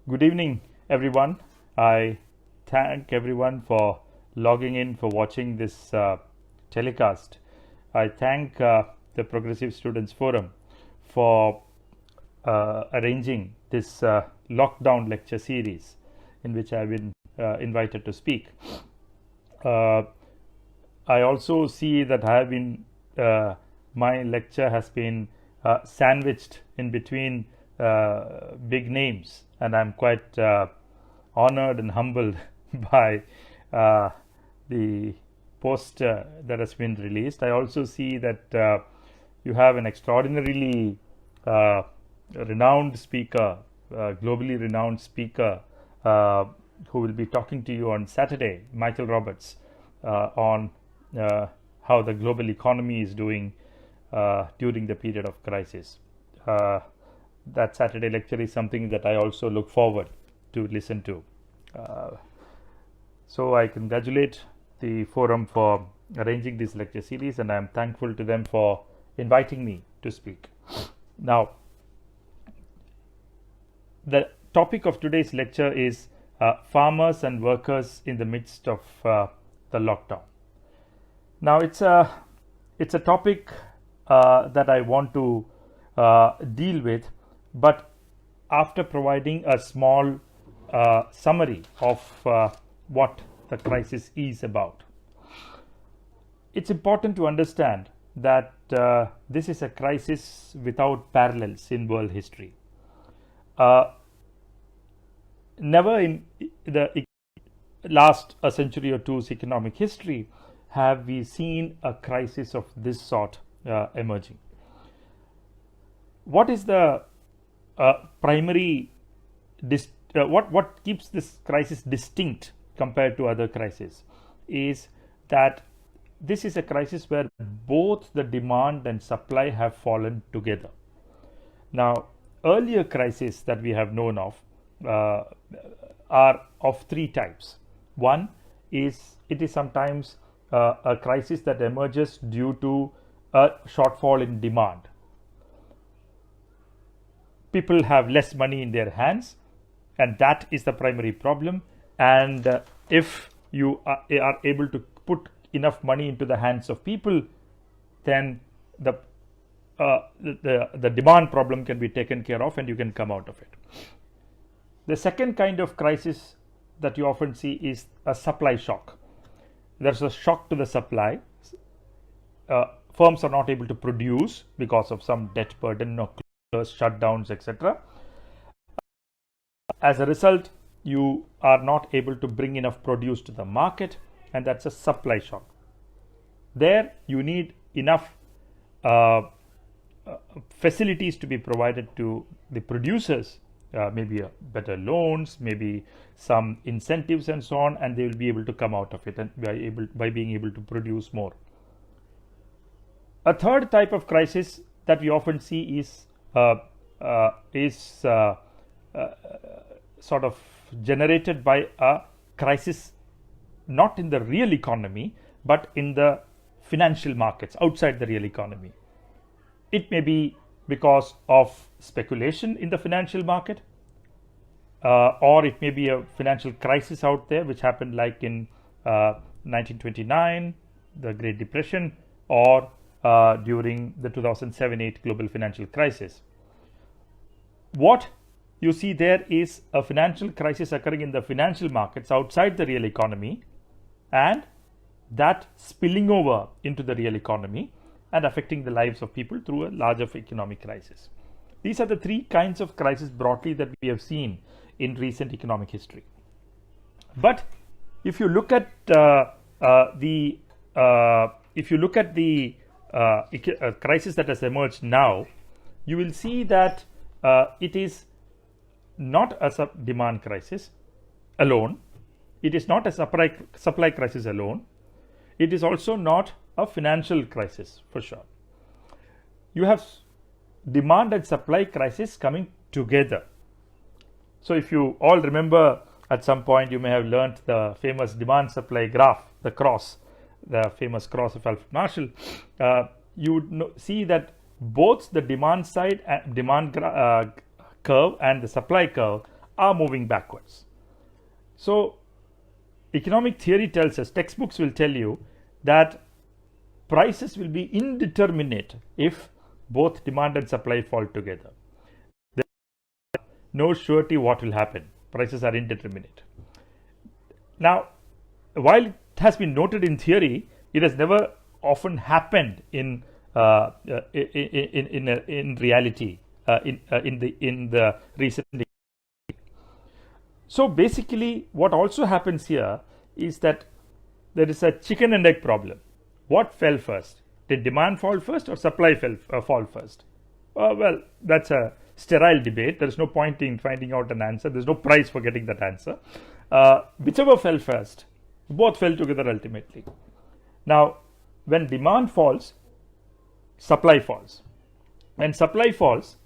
Good evening, everyone. I thank everyone for logging in, for watching this telecast. I thank the Progressive Students Forum for arranging this lockdown lecture series in which I've been invited to speak. I also see that I have been, my lecture has been sandwiched in between big names, and I'm quite honored and humbled by the poster that has been released. I also see that you have an extraordinarily renowned speaker, globally renowned speaker, who will be talking to you on Saturday, Michael Roberts, on how the global economy is doing during the period of crisis. That Saturday lecture is something that I also look forward to listen to. So I congratulate the forum for arranging this lecture series, and I am thankful to them for inviting me to speak. Now, the topic of today's lecture is farmers and workers in the midst of the lockdown. Now, it's a topic that I want to deal with, but after providing a small summary of what the crisis is about. It's important to understand that this is a crisis without parallels in world history. Never in the last a century or two's economic history have we seen a crisis of this sort emerging. What is the primary what keeps this crisis distinct compared to other crises is that this is a crisis where both the demand and supply have fallen together. Now, earlier crises that we have known of are of three types. One is it is sometimes a crisis that emerges due to a shortfall in demand. People have less money in their hands, and that is the primary problem. And if you are able to put enough money into the hands of people, then the demand problem can be taken care of, and you can come out of it. The second kind of crisis that you often see is a supply shock. There's a shock to the supply. Firms are not able to produce because of some debt burden or shutdowns, etc. As a result, you are not able to bring enough produce to the market, and that's a supply shock. There you need enough facilities to be provided to the producers, maybe better loans, maybe some incentives and so on, and they will be able to come out of it and by being able to produce more. A third type of crisis that we often see is sort of generated by a crisis not in the real economy but in the financial markets outside the real economy. It may be because of speculation in the financial market, or it may be a financial crisis out there which happened like in 1929, the Great Depression, or during the 2007-8 global financial crisis. What you see there is a financial crisis occurring in the financial markets outside the real economy, and that spilling over into the real economy and affecting the lives of people through a larger economic crisis. These are the three kinds of crises broadly that we have seen in recent economic history. But if you look at the crisis that has emerged now, you will see that it is not a demand crisis alone. It is not a supply crisis alone. It is also not a financial crisis for sure. You have demand and supply crisis coming together. So if you all remember, at some point you may have learnt the famous demand supply graph, the famous cross of Alfred Marshall. You would see that both the demand side demand curve and the supply curve are moving backwards. So economic theory tells us, textbooks will tell you that prices will be indeterminate if both demand and supply fall together. There is no surety what will happen. Prices are indeterminate. Now, while it has been noted in theory, it has never often happened in reality in the recent. So basically, what also happens here is that there is a chicken and egg problem. What fell first? Did demand fall first or supply fall first? Well, that's a sterile debate. There is no point in finding out an answer. There is no prize for getting that answer. Whichever fell first, both fell together ultimately. Now, when demand falls, supply falls. When supply falls,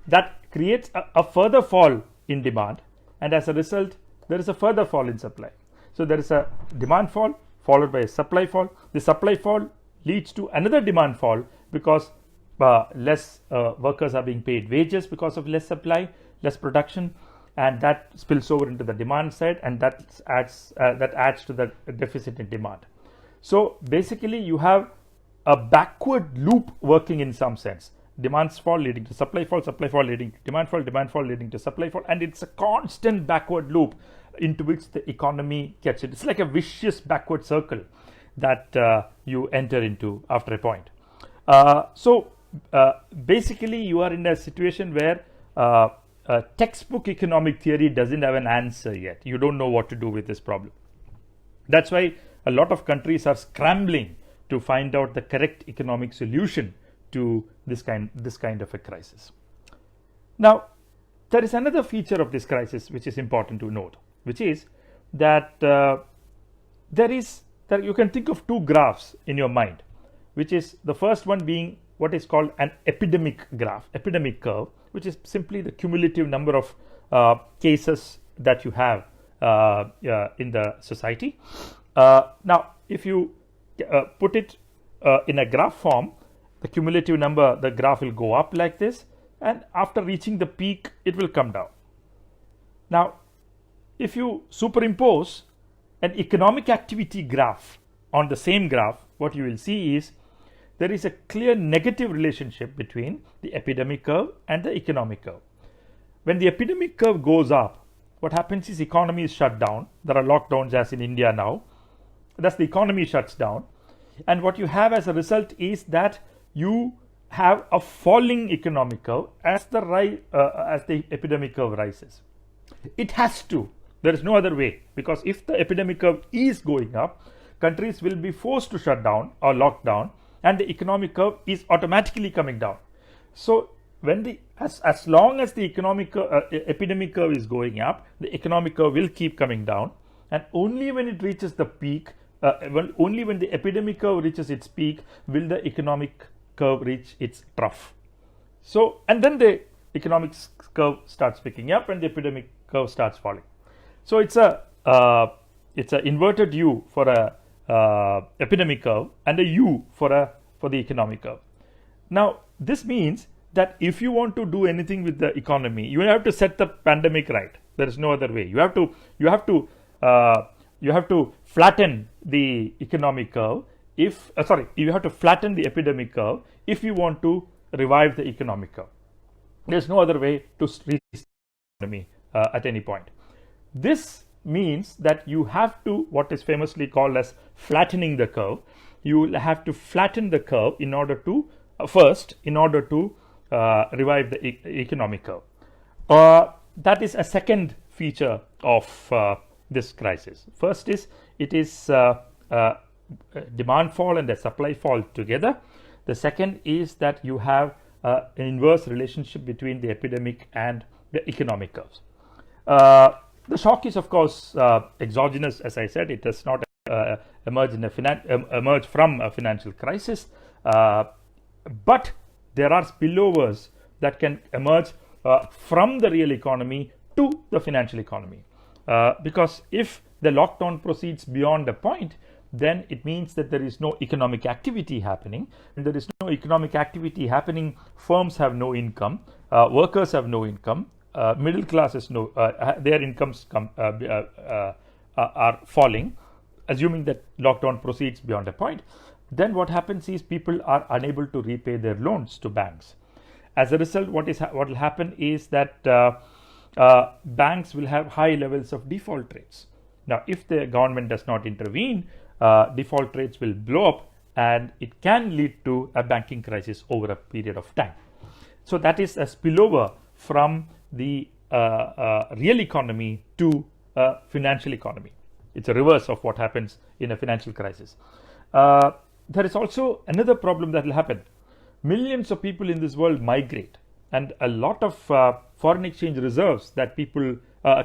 that creates a further fall in demand, and as a result, there is a further fall in supply. So there is a demand fall followed by a supply fall. The supply fall leads to another demand fall because less workers are being paid wages because of less supply, less production, and that spills over into the demand side, and that adds to the deficit in demand. So basically, you have a backward loop working in some sense. Demands fall leading to supply fall leading to demand fall leading to supply fall, and it's a constant backward loop into which the economy gets it. It's like a vicious backward circle that you enter into after a point. So basically, you are in a situation where textbook economic theory doesn't have an answer yet. You don't know what to do with this problem. That's why a lot of countries are scrambling to find out the correct economic solution to this kind of a crisis. Now, there is another feature of this crisis which is important to note, which is that you can think of two graphs in your mind, which is the first one being what is called an epidemic graph, epidemic curve, which is simply the cumulative number of cases that you have in the society. Now, if you put it in a graph form, the cumulative number, the graph will go up like this, and after reaching the peak, it will come down. Now, if you superimpose an economic activity graph on the same graph, what you will see is there is a clear negative relationship between the epidemic curve and the economic curve. When the epidemic curve goes up, what happens is economy is shut down. There are lockdowns as in India now. Thus, the economy shuts down. And what you have as a result is that you have a falling economic curve as the epidemic curve rises. It has to. There is no other way, because if the epidemic curve is going up, countries will be forced to shut down or lock down, and the economic curve is automatically coming down. So when as long as the epidemic curve is going up, the economic curve will keep coming down, and only when it reaches the peak, only when the epidemic curve reaches its peak will the economic curve reach its trough. So, and then the economic curve starts picking up and the epidemic curve starts falling. So it's a inverted U for a epidemic curve and a U for the economic curve. Now, this means that if you want to do anything with the economy, you have to set the pandemic right. There is no other way. You have to flatten the economic curve. You have to flatten the epidemic curve if you want to revive the economic curve. There's no other way to reach the economy at any point. This means that you have to, what is famously called as flattening the curve. You will have to flatten the curve in order to revive the economic curve. That is a second feature of this crisis. First is it is demand fall and the supply fall together. The second is that you have an inverse relationship between the epidemic and the economic curves. The shock is, of course, exogenous. As I said, it does not emerge from a financial crisis, but there are spillovers that can emerge from the real economy to the financial economy. Because if the lockdown proceeds beyond a point, then it means that there is no economic activity happening. When there is no economic activity happening, firms have no income, workers have no income, middle class is their incomes are falling, assuming that lockdown proceeds beyond a point, then what happens is people are unable to repay their loans to banks. As a result, what will happen is that banks will have high levels of default rates. Now, if the government does not intervene, default rates will blow up, and it can lead to a banking crisis over a period of time. So that is a spillover from the real economy to financial economy. It's a reverse of what happens in a financial crisis. There is also another problem that will happen. Millions of people in this world migrate, and a lot of foreign exchange reserves that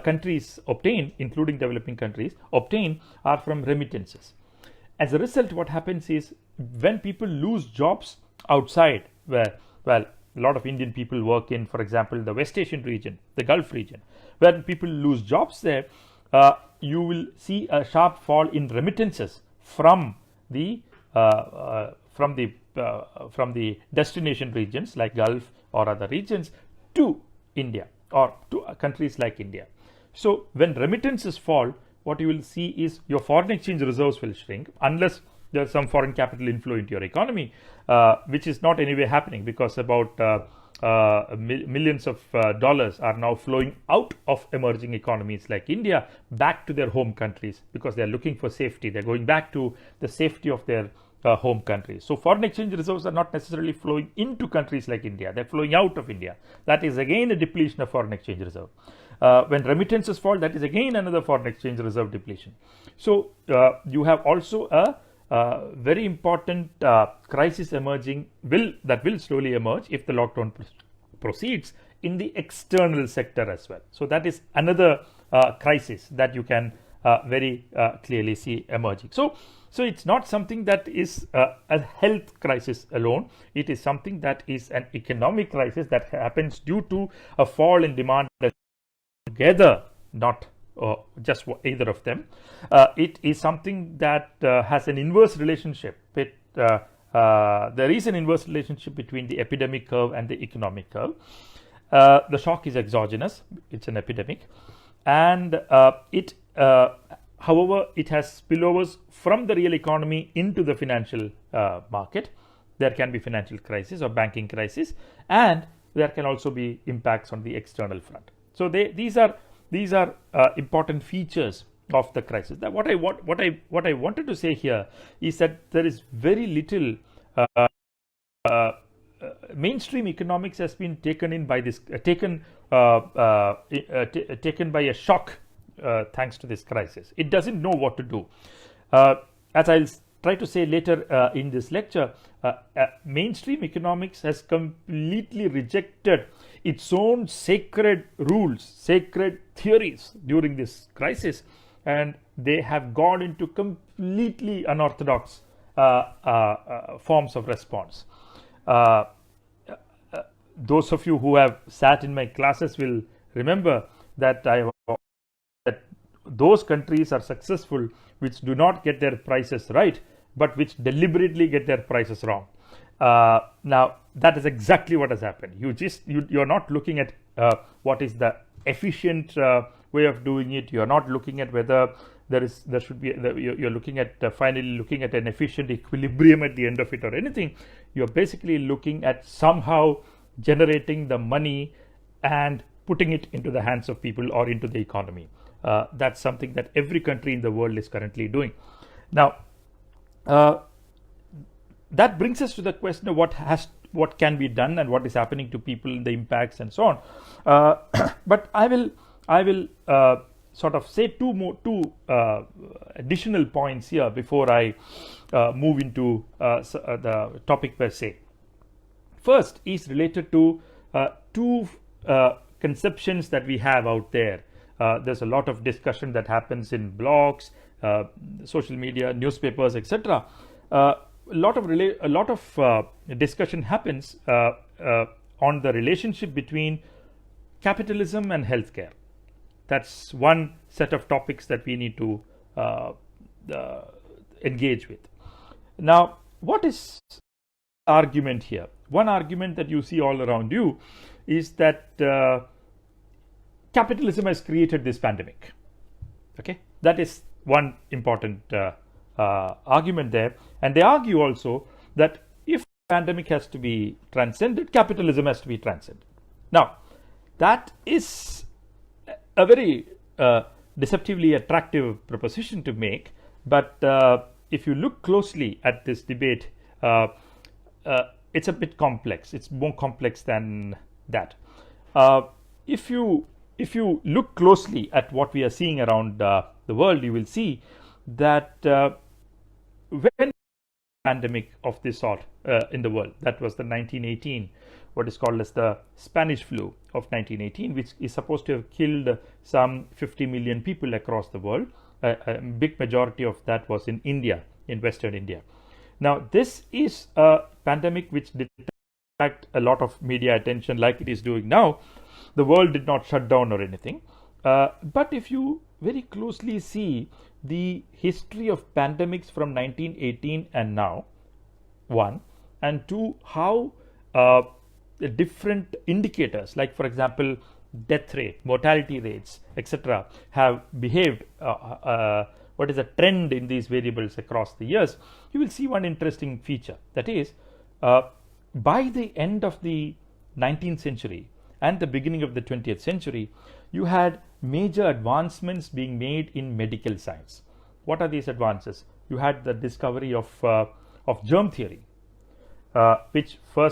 countries obtain, including developing countries, obtain are from remittances. As a result, what happens is when people lose jobs outside, where, well, a lot of Indian people work in, for example, the West Asian region, the Gulf region, when people lose jobs there, you will see a sharp fall in remittances from the destination regions like Gulf or other regions to India or to countries like India. So when remittances fall, what you will see is your foreign exchange reserves will shrink unless there's some foreign capital inflow into your economy, which is not anyway happening, because about millions of dollars are now flowing out of emerging economies like India back to their home countries, because they're looking for safety. They're going back to the safety of their home countries. So foreign exchange reserves are not necessarily flowing into countries like India. They're flowing out of India. That is again a depletion of foreign exchange reserve. When remittances fall, that is again another foreign exchange reserve depletion. So you have also a very important crisis emerging, that will slowly emerge if the lockdown proceeds in the external sector as well. So that is another crisis that you can very clearly see emerging. So it's not something that is a health crisis alone. It is something that is an economic crisis that happens due to a fall in demand together, not just either of them. It is something that has an inverse relationship with there is an inverse relationship between the epidemic curve and the economic curve. The shock is exogenous, it's an epidemic, and however, it has spillovers from the real economy into the financial market. There can be financial crisis or banking crisis, and there can also be impacts on the external front. So these are important features of the crisis. That what I wanted to say here is that there is very little mainstream economics has been taken by a shock. Thanks to this crisis, it doesn't know what to do. As I'll try to say later in this lecture, mainstream economics has completely rejected its own sacred rules, sacred theories during this crisis, and they have gone into completely unorthodox forms of response. Those of you who have sat in my classes will remember that those countries are successful which do not get their prices right, but which deliberately get their prices wrong. Now that is exactly what has happened. You're not looking at what is the efficient way of doing it. You're not looking at whether you're looking at finally looking at an efficient equilibrium at the end of it or anything. You're basically looking at somehow generating the money and putting it into the hands of people or into the economy. That's something that every country in the world is currently doing. Now, that brings us to the question of what can be done and what is happening to people, the impacts, and so on. But I will sort of say two additional points here before I move into the topic per se. First is related to two conceptions that we have out there. There's a lot of discussion that happens in blogs, social media, newspapers, etc. A lot of discussion happens on the relationship between capitalism and healthcare. That's one set of topics that we need to engage with. Now, what is the argument here? One argument that you see all around you is that capitalism has created this pandemic. Okay, that is one important argument there. And they argue also that if pandemic has to be transcended, capitalism has to be transcended. Now, that is a very deceptively attractive proposition to make, but if you look closely at this debate, it's a bit complex. It's more complex than that. If you look closely at what we are seeing around the world, you will see that when pandemic of this sort in the world, that was the 1918, what is called as the Spanish flu of 1918, which is supposed to have killed some 50 million people across the world. A big majority of that was in India, in Western India. Now, this is a pandemic which did attract a lot of media attention like it is doing now. The world did not shut down or anything. But if you very closely see the history of pandemics from 1918 and now, one, and two, how the different indicators, like for example, death rate, mortality rates, etc., have behaved, what is a trend in these variables across the years, you will see one interesting feature. That is, by the end of the 19th century and the beginning of the 20th century, you had major advancements being made in medical science. What are these advances? You had the discovery of germ theory, which for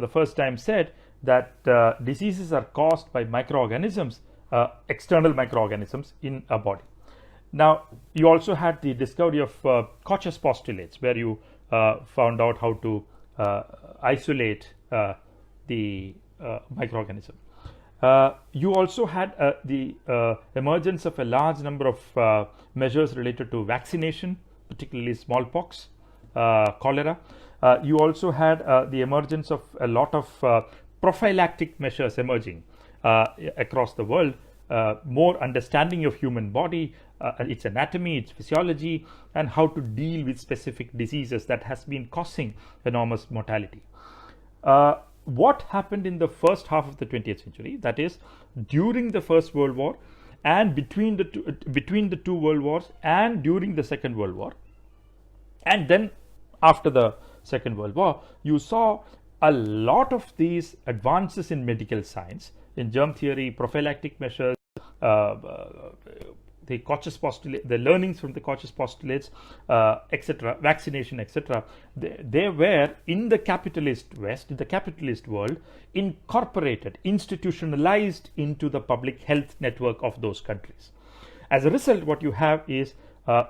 the first time said that diseases are caused by microorganisms, external microorganisms in a body. Now, you also had the discovery of Koch's postulates, where you found out how to isolate the microorganism. You also had the emergence of a large number of measures related to vaccination, particularly smallpox, cholera. You also had the emergence of a lot of prophylactic measures emerging across the world, more understanding of human body, its anatomy, its physiology, and how to deal with specific diseases that has been causing enormous mortality. What happened in the first half of the 20th century, that is during the First World War and between the two world wars and during the Second World War, and then after the Second World War, you saw a lot of these advances in medical science, in germ theory, prophylactic measures, the Koch's postulate, the learnings from the Koch's postulates, etc., vaccination, etc. They were in the capitalist West, in the capitalist world, incorporated, institutionalized into the public health network of those countries. As a result, what you have is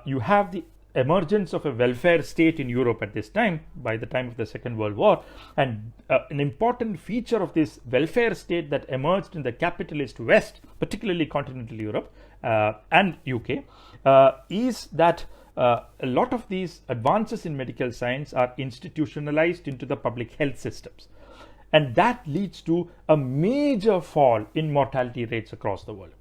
you have the emergence of a welfare state in Europe at this time, by the time of the Second World War, and an important feature of this welfare state that emerged in the capitalist West, particularly continental Europe and UK, is that a lot of these advances in medical science are institutionalized into the public health systems, and that leads to a major fall in mortality rates across the world.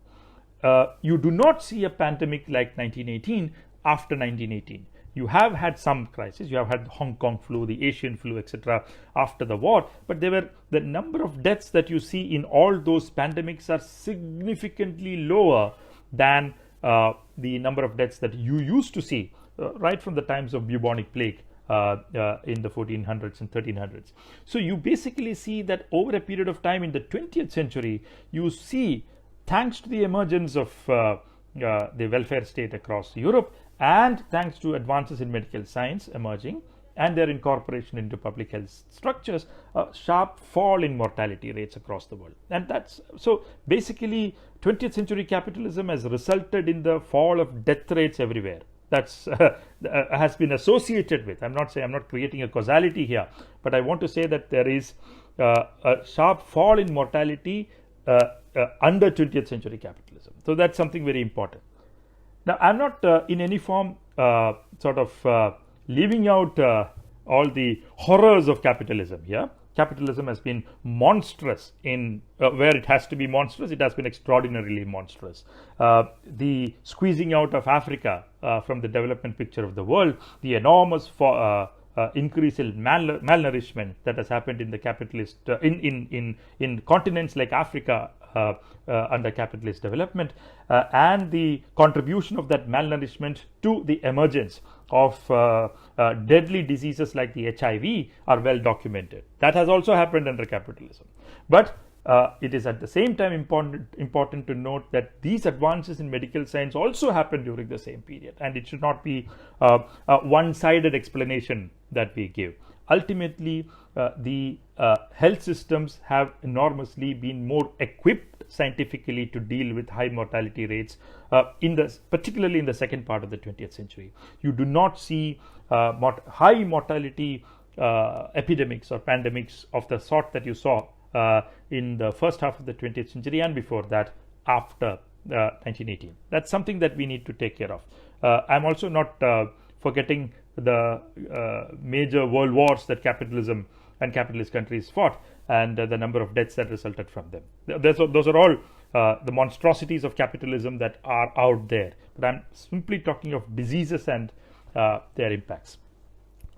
You do not see a pandemic like 1918 after 1918. You have had some crises. You have had the Hong Kong flu, the Asian flu, etc. after the war, but the number of deaths that you see in all those pandemics are significantly lower than the number of deaths that you used to see right from the times of bubonic plague in the 1400s and 1300s. So you basically see that over a period of time in the 20th century, you see, thanks to the emergence of the welfare state across Europe, and thanks to advances in medical science emerging and their incorporation into public health structures, a sharp fall in mortality rates across the world. And that's so basically 20th century capitalism has resulted in the fall of death rates everywhere. That's has been associated with, I'm not creating a causality here, but I want to say that there is a sharp fall in mortality under 20th century capitalism. So that's something very important. Now, I'm not in any form leaving out all the horrors of capitalism here. Capitalism has been monstrous in where it has to be monstrous. It has been extraordinarily monstrous. The squeezing out of Africa from the development picture of the world, the enormous increase in malnourishment that has happened in the capitalist in continents like Africa under capitalist development, and the contribution of that malnourishment to the emergence of deadly diseases like the HIV are well documented. That has also happened under capitalism. But it is at the same time important to note that these advances in medical science also happened during the same period, and it should not be a one-sided explanation that we give. Ultimately, the health systems have enormously been more equipped scientifically to deal with high mortality rates, particularly in the second part of the 20th century. You do not see high mortality epidemics or pandemics of the sort that you saw in the first half of the 20th century and before that, after 1918. That's something that we need to take care of. I'm also not forgetting the major world wars that capitalism and capitalist countries fought, and the number of deaths that resulted from them. Those are all the monstrosities of capitalism that are out there. But I'm simply talking of diseases and their impacts.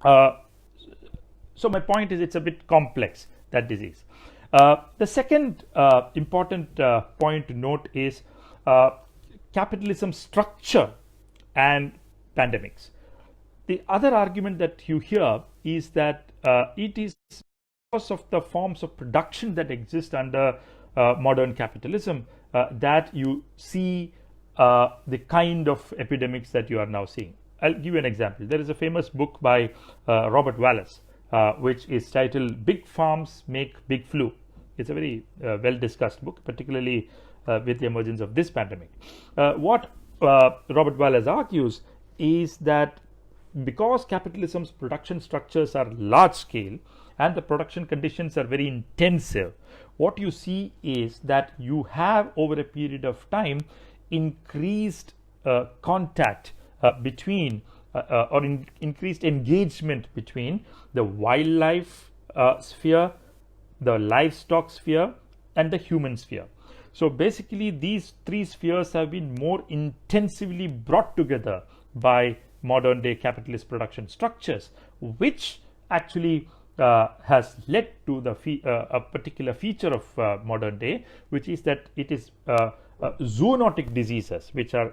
So my point is, it's a bit complex, that disease. The second important point to note is capitalism's structure and pandemics. The other argument that you hear is that it is because of the forms of production that exist under modern capitalism that you see the kind of epidemics that you are now seeing. I'll give you an example. There is a famous book by Robert Wallace, which is titled "Big Farms Make Big Flu." It's a very well discussed book, particularly with the emergence of this pandemic. What Robert Wallace argues is that because capitalism's production structures are large scale and the production conditions are very intensive, what you see is that you have, over a period of time, increased contact between increased engagement between the wildlife sphere, the livestock sphere, and the human sphere. So basically, these three spheres have been more intensively brought together by modern day capitalist production structures, which actually has led to a particular feature of modern day, which is that it is zoonotic diseases, which are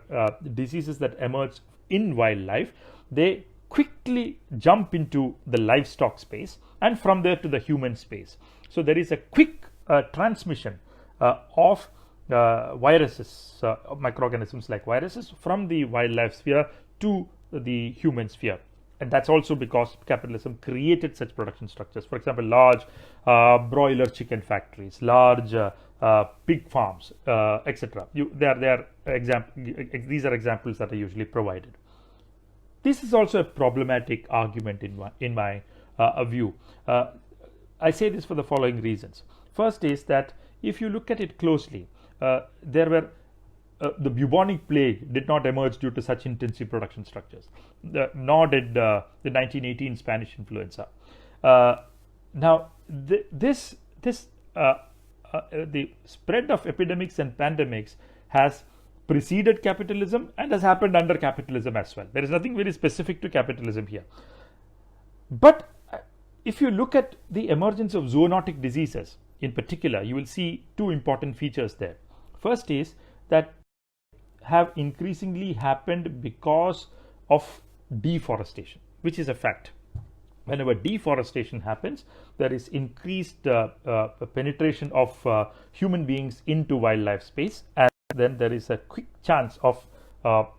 diseases that emerge in wildlife. They quickly jump into the livestock space and from there to the human space. So there is a quick transmission of viruses, microorganisms like viruses, from the wildlife sphere to the human sphere. And that's also because capitalism created such production structures. For example, large broiler chicken factories, large pig farms, etc. These are examples that are usually provided. This is also a problematic argument in my view. I say this for the following reasons. First is that if you look at it closely, the bubonic plague did not emerge due to such intensive production structures, nor did the 1918 Spanish influenza. Now, the spread of epidemics and pandemics has preceded capitalism and has happened under capitalism as well. There is nothing very specific to capitalism here. But if you look at the emergence of zoonotic diseases in particular, you will see two important features there. First is that have increasingly happened because of deforestation, which is a fact. Whenever deforestation happens, there is increased penetration of human beings into wildlife space, and then there is a quick chance of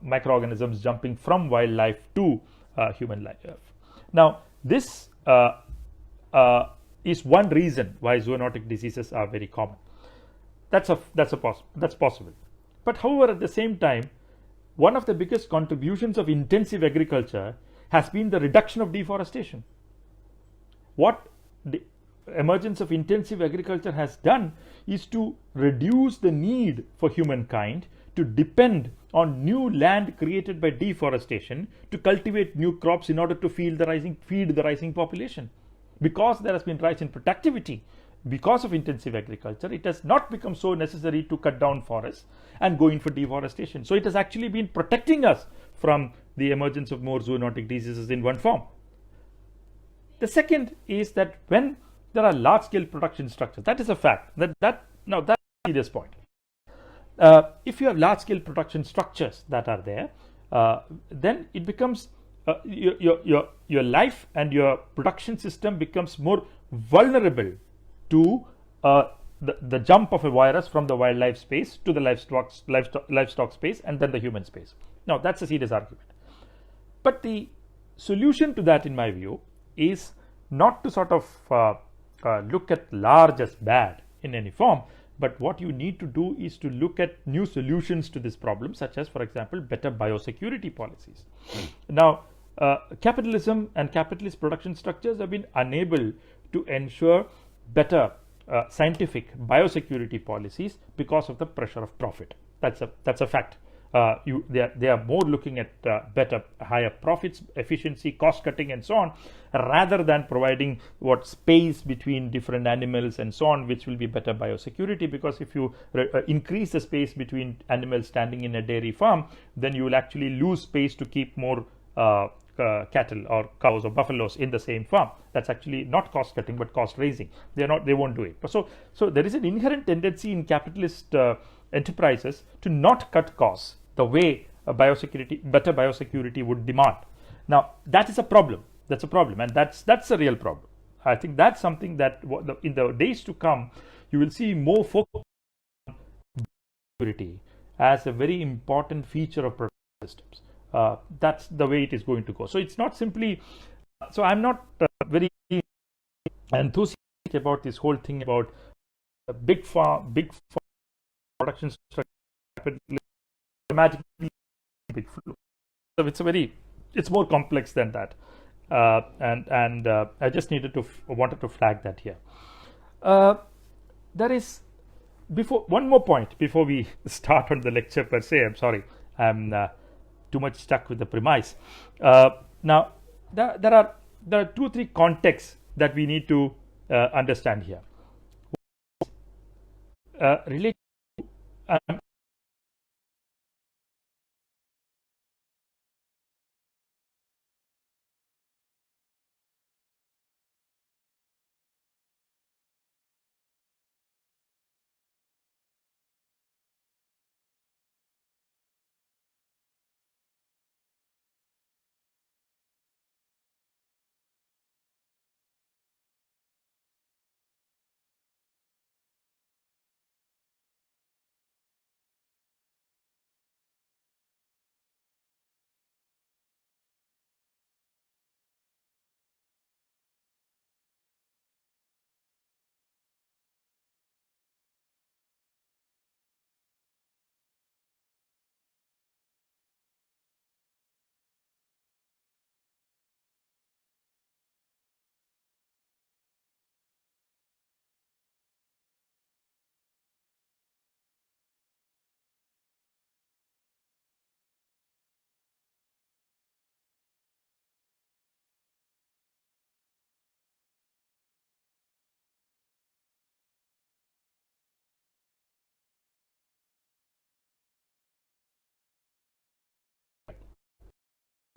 microorganisms jumping from wildlife to human life. Now, this is one reason why zoonotic diseases are very common. That's possible. But however, at the same time, one of the biggest contributions of intensive agriculture has been the reduction of deforestation. What the emergence of intensive agriculture has done is to reduce the need for humankind to depend on new land created by deforestation to cultivate new crops in order to feed the rising population. Because there has been rise in productivity because of intensive agriculture, it has not become so necessary to cut down forests and go in for deforestation. So it has actually been protecting us from the emergence of more zoonotic diseases in one form. The second is that when there are large-scale production structures, that is a fact. That serious point. If you have large-scale production structures that are there, then it becomes your life and your production system becomes more vulnerable to the jump of a virus from the wildlife space to the livestock space and then the human space. Now, that's a serious argument. But the solution to that, in my view, is not to sort of look at large as bad in any form, but what you need to do is to look at new solutions to this problem, such as, for example, better biosecurity policies. Now, capitalism and capitalist production structures have been unable to ensure better scientific biosecurity policies because of the pressure of profit. That's a fact. They are more looking at better, higher profits, efficiency, cost cutting, and so on, rather than providing what space between different animals and so on, which will be better biosecurity. Because if you increase the space between animals standing in a dairy farm, then you will actually lose space to keep more cattle or cows or buffaloes in the same farm. That's actually not cost cutting but cost raising. They won't do it. So there is an inherent tendency in capitalist enterprises to not cut costs the way better biosecurity would demand. Now, that is a problem. That's a problem, and that's a real problem. I think that's something that in the days to come, you will see more focus on biosecurity as a very important feature of production systems. That's the way it is going to go. So it's not simply. So I'm not very enthusiastic about this whole thing about big farm production structure. Magically big flow. So it's more complex than that, and I just wanted to flag that here. There is one more point before we start on the lecture per se. I'm sorry, I'm too much stuck with the premise. Now there are 2-3 contexts that we need to understand here. Related to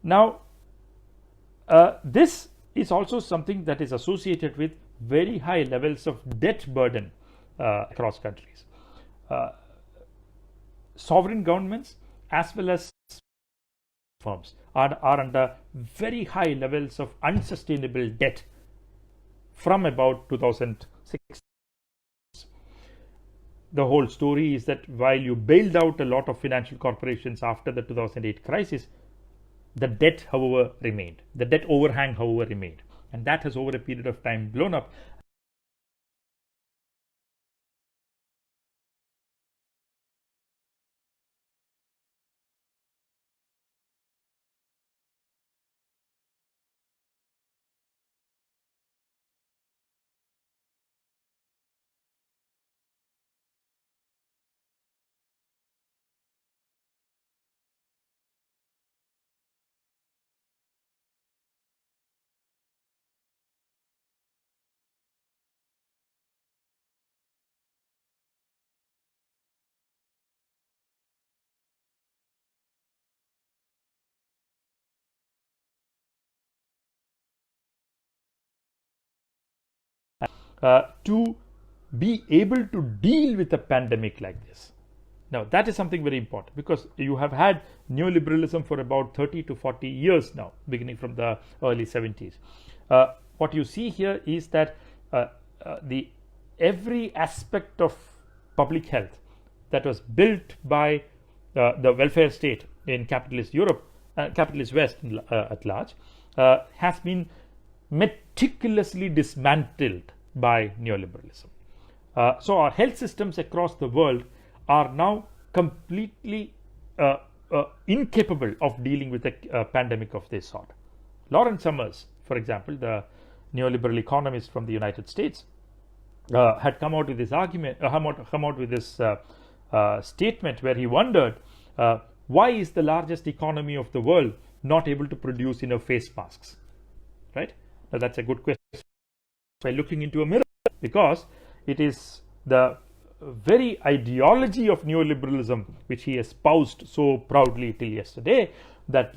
now, this is also something that is associated with very high levels of debt burden across countries. Sovereign governments as well as firms are under very high levels of unsustainable debt from about 2006. The whole story is that while you bailed out a lot of financial corporations after the 2008 crisis, the debt, however, remained. The debt overhang, however, remained. And that has, over a period of time, blown up. To be able to deal with a pandemic like this. Now, that is something very important, because you have had neoliberalism for about 30 to 40 years now, beginning from the early 70s. What you see here is that every aspect of public health that was built by the welfare state in capitalist Europe, capitalist West at large, has been meticulously dismantled by neoliberalism. So our health systems across the world are now completely incapable of dealing with a pandemic of this sort. Lawrence Summers, for example, the neoliberal economist from the United States, had come out with this argument, come out with this statement where he wondered why is the largest economy of the world not able to produce enough face masks, right? Now that's a good question. By looking into a mirror, because it is the very ideology of neoliberalism which he espoused so proudly till yesterday, that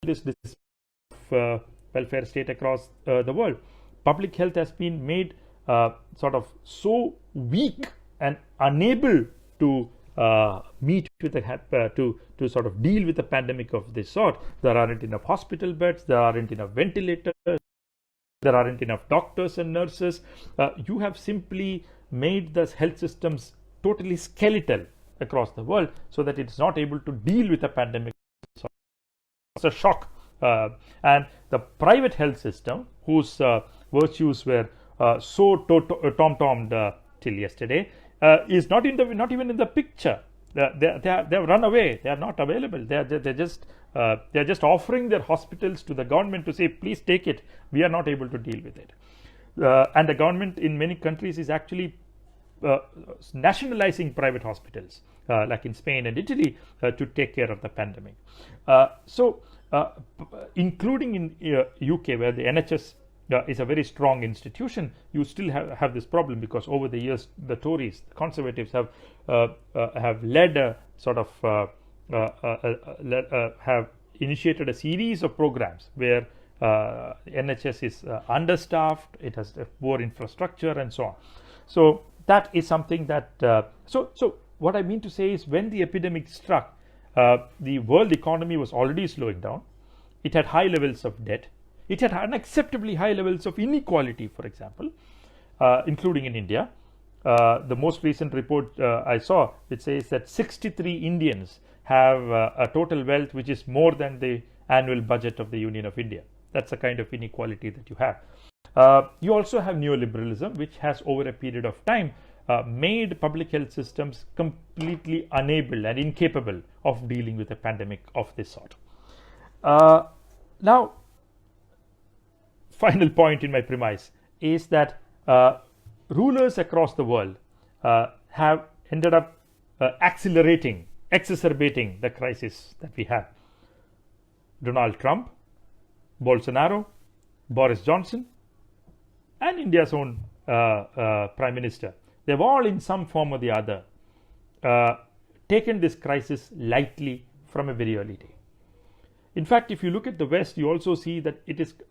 this welfare state across the world. Public health has been made sort of so weak and unable to meet with to sort of deal with a pandemic of this sort. There aren't enough hospital beds, there aren't enough ventilators, there aren't enough doctors and nurses. You have simply made the health systems totally skeletal across the world, so that it's not able to deal with a pandemic. It's a shock. And the private health system, whose virtues were so tom-tommed till yesterday, is not even in the picture. They have run away. They are not available. They're just offering their hospitals to the government to say, please take it. We are not able to deal with it. And the government in many countries is actually nationalizing private hospitals, like in Spain and Italy, to take care of the pandemic. Including in UK, where the NHS is a very strong institution, you still have this problem, because over the years the Tories, the Conservatives, have led a sort of have initiated a series of programs where NHS is understaffed, it has poor infrastructure, and so on. So that is something that so what I mean to say is, when the epidemic struck, the world economy was already slowing down. It had high levels of debt. It had unacceptably high levels of inequality, for example, including in India. The most recent report I saw, it says that 63 Indians have a total wealth which is more than the annual budget of the Union of India. That's the kind of inequality that you have. You also have neoliberalism, which has, over a period of time, made public health systems completely unable and incapable of dealing with a pandemic of this sort. Now, final point in my premise is that rulers across the world have ended up exacerbating the crisis that we have. Donald Trump, Bolsonaro, Boris Johnson, and India's own Prime Minister, they've all in some form or the other taken this crisis lightly from a very early day. In fact, if you look at the West, you also see that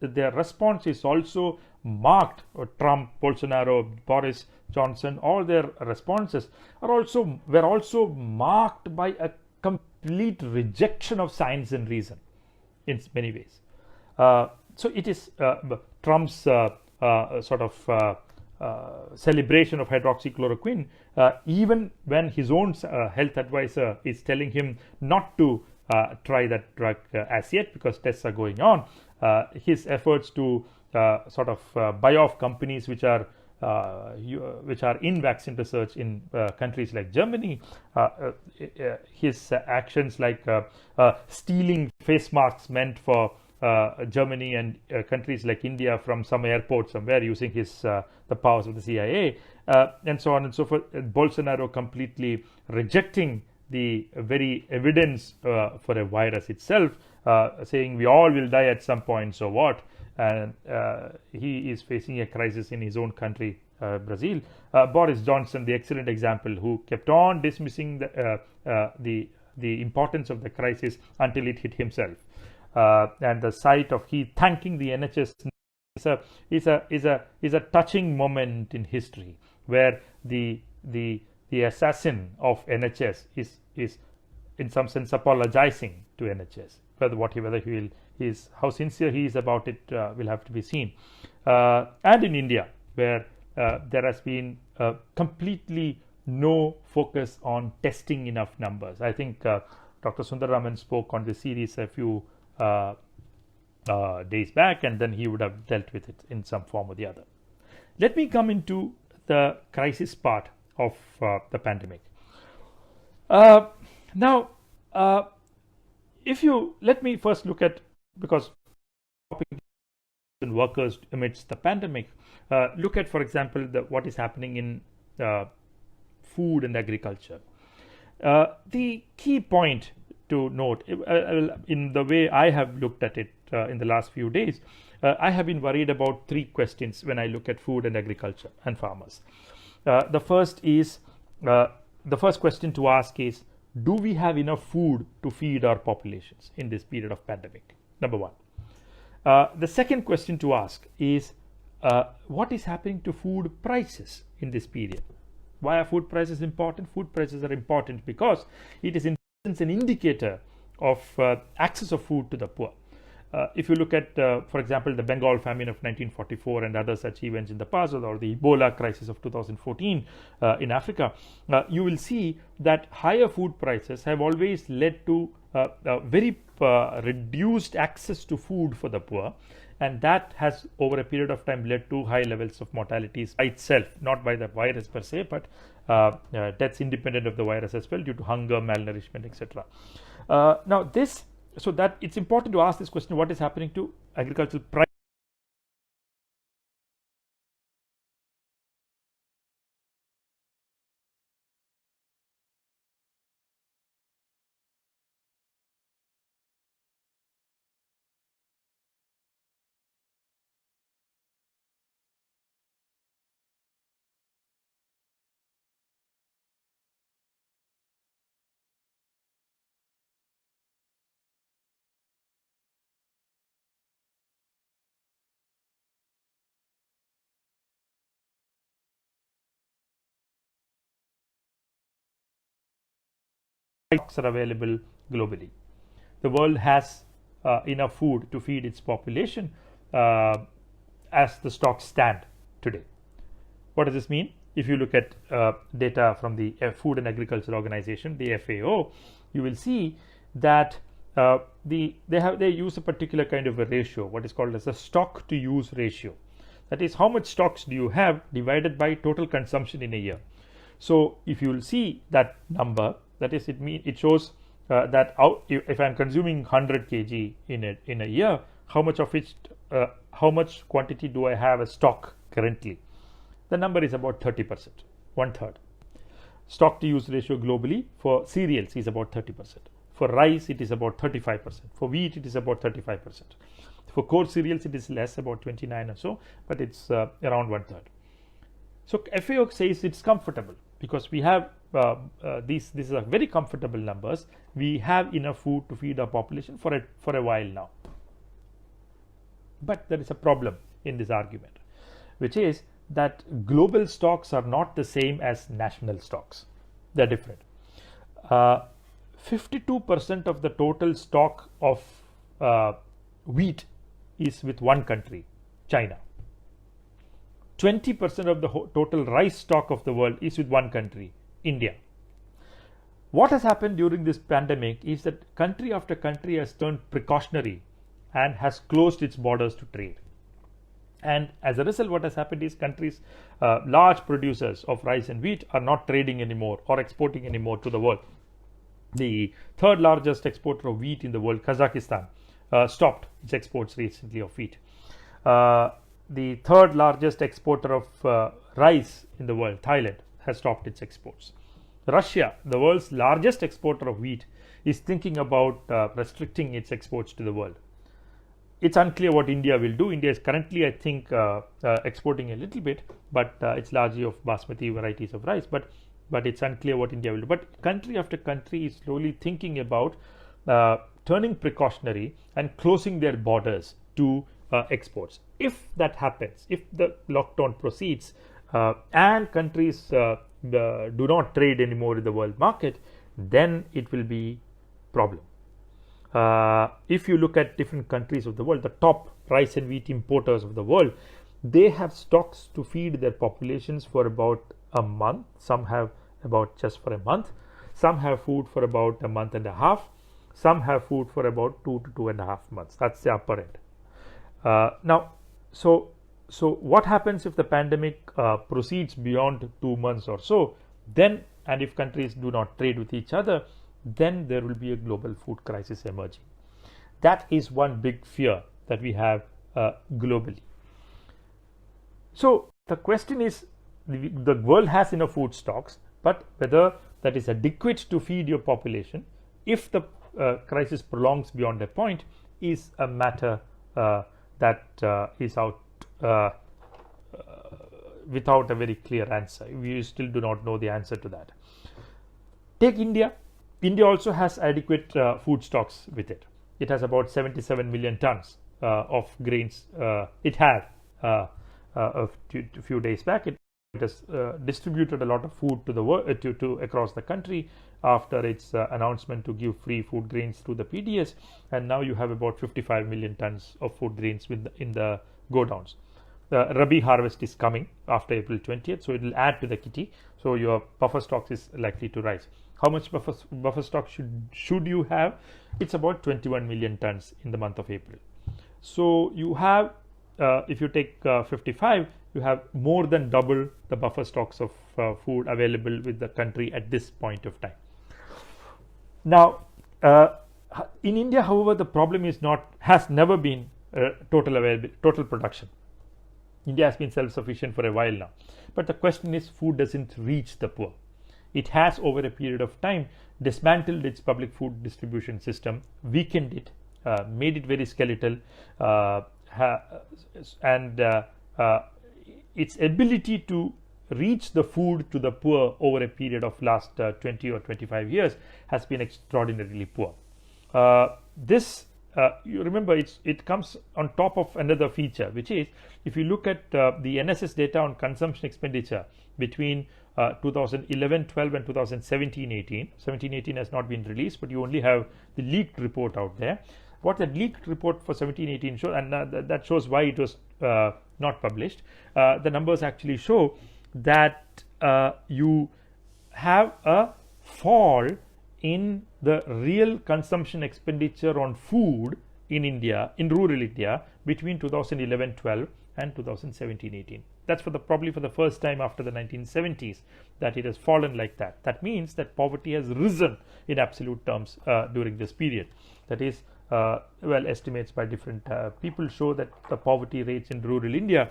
their response is also marked. Trump, Bolsonaro, Boris Johnson, all their responses were also marked by a complete rejection of science and reason in many ways. So it is Trump's celebration of hydroxychloroquine, even when his own health advisor is telling him not to try that drug as yet, because tests are going on. His efforts to buy off companies which are in vaccine research in countries like Germany, his actions like stealing face masks meant for Germany and countries like India from some airport somewhere, using the powers of the CIA, and so on and so forth. Bolsonaro completely rejecting the very evidence for a virus itself, saying we all will die at some point, so what? And he is facing a crisis in his own country, Brazil. Boris Johnson, the excellent example, who kept on dismissing the importance of the crisis until it hit himself. And the sight of he thanking the NHS is a touching moment in history, where the assassin of NHS is in some sense apologizing to NHS. Whether he is how sincere he is about it will have to be seen. And in India, where there has been completely no focus on testing enough numbers. I think Dr. Sundararaman spoke on this series a few days back, and then he would have dealt with it in some form or the other. Let me come into the crisis part of the pandemic. Now, let me first look at, because workers amidst the pandemic, look at, for example, what is happening in food and agriculture. The key point to note, in the way I have looked at it in the last few days, I have been worried about three questions when I look at food and agriculture and farmers. The first question to ask is, do we have enough food to feed our populations in this period of pandemic? Number one. The second question to ask is, what is happening to food prices in this period? Why are food prices important? Food prices are important because it is in essence an indicator of access of food to the poor. If you look at, for example, the Bengal famine of 1944 and other such events in the past, or the Ebola crisis of 2014 in Africa, you will see that higher food prices have always led to very reduced access to food for the poor, and that has over a period of time led to high levels of mortalities by itself, not by the virus per se, but deaths independent of the virus as well, due to hunger, malnourishment, etc. Now this, so that it's important to ask this question: what is happening to agricultural price? Stocks are available globally. The world has enough food to feed its population as the stocks stand today. What does this mean? If you look at data from the Food and Agriculture Organization, the FAO, you will see that they use a particular kind of a ratio, what is called as a stock to use ratio. That is, how much stocks do you have divided by total consumption in a year. So if you will see that number, that is, it shows that if I am consuming 100 kg in a year, how much of it, how much quantity do I have as stock currently? The number is about 30%, 1/3. Stock to use ratio globally for cereals is about 30%. For rice, it is about 35%. For wheat, it is about 35%. For core cereals, it is less, about 29 or so, but it's around 1/3. So FAO says it's comfortable because we have these are very comfortable numbers. We have enough food to feed our population for a while now. But there is a problem in this argument, which is that global stocks are not the same as national stocks. They're different. 52% of the total stock of wheat is with one country, China. 20% of the total rice stock of the world is with one country, India. What has happened during this pandemic is that country after country has turned precautionary and has closed its borders to trade. And as a result, what has happened is countries, large producers of rice and wheat, are not trading anymore or exporting anymore to the world. The third largest exporter of wheat in the world, Kazakhstan, stopped its exports recently of wheat. The third largest exporter of rice in the world, Thailand, has stopped its exports. Russia, the world's largest exporter of wheat, is thinking about restricting its exports to the world. It's unclear what India will do. India is currently, I think, exporting a little bit, but it's largely of basmati varieties of rice. But it's unclear what India will do. But country after country is slowly thinking about turning precautionary and closing their borders to exports. If that happens, if the lockdown proceeds and countries do not trade anymore in the world market, then it will be problem. If you look at different countries of the world, the top rice and wheat importers of the world, they have stocks to feed their populations for about a month. Some have about just for a month. Some have food for about a month and a half. Some have food for about 2 to 2.5 months. That's the upper end. Now, so what happens if the pandemic proceeds beyond 2 months or so? Then, and if countries do not trade with each other, then there will be a global food crisis emerging. That is one big fear that we have globally. So the question is, the world has enough food stocks, but whether that is adequate to feed your population if the crisis prolongs beyond a point is a matter that is out without a very clear answer. We still do not know the answer to that. Take India. India also has adequate food stocks with it. It has about 77 million tons of grains. It had a few days back. It has distributed a lot of food to the world, to across the country after its announcement to give free food grains through the PDS, and now you have about 55 million tons of food grains in the godowns. The Rabi harvest is coming after April 20th, so it will add to the kitty. So your buffer stocks is likely to rise. How much buffer stock should you have? It's about 21 million tons in the month of April. So you have, if you take 55, you have more than double the buffer stocks of food available with the country at this point of time. Now, in India, however, the problem has never been total production. India has been self-sufficient for a while now, but the question is, food doesn't reach the poor. It has, over a period of time, dismantled its public food distribution system, weakened it, made it very skeletal, and its ability to reach the food to the poor over a period of last 20 or 25 years has been extraordinarily poor. You remember, it comes on top of another feature, which is, if you look at the NSS data on consumption expenditure between 2011-12 and 2017-18. 17-18 has not been released, but you only have the leaked report out there. What the leaked report for 17-18 shows, and that shows why it was not published. The numbers actually show that you have a fall in the real consumption expenditure on food in India, in rural India, between 2011-12 and 2017-18. That's probably for the first time after the 1970s that it has fallen like that. That means that poverty has risen in absolute terms during this period. That is, estimates by different people show that the poverty rates in rural India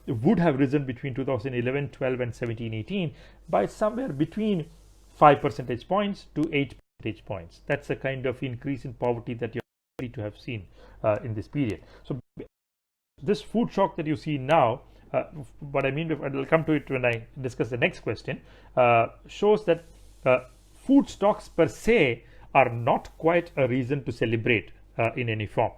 would have risen between 2011-12 and 17-18 by somewhere between 5 percentage points to 8 percentage points. That's the kind of increase in poverty that you're likely to have seen in this period. So this food shock that you see now, what I mean, I'll come to it when I discuss the next question, shows that food stocks per se are not quite a reason to celebrate in any form.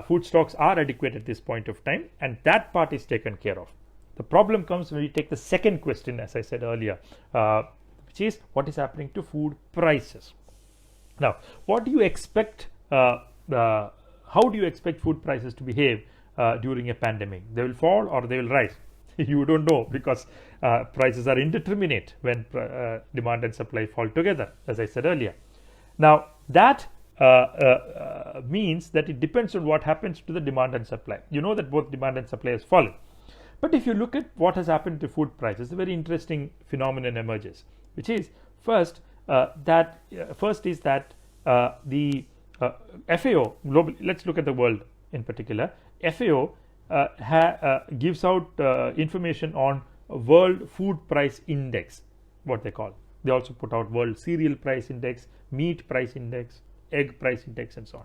Food stocks are adequate at this point of time, and that part is taken care of. The problem comes when we take the second question, as I said earlier, which is, what is happening to food prices? Now, what do you expect? How do you expect food prices to behave during a pandemic? They will fall or they will rise? You don't know, because prices are indeterminate when demand and supply fall together, as I said earlier. Now, that means that it depends on what happens to the demand and supply. You know that both demand and supply has fallen. But if you look at what has happened to food prices, a very interesting phenomenon emerges, which is first that the FAO global. Let's look at the world in particular. FAO gives out information on World Food Price Index, what they call. They also put out World Cereal Price Index, Meat Price Index, Egg Price Index, and so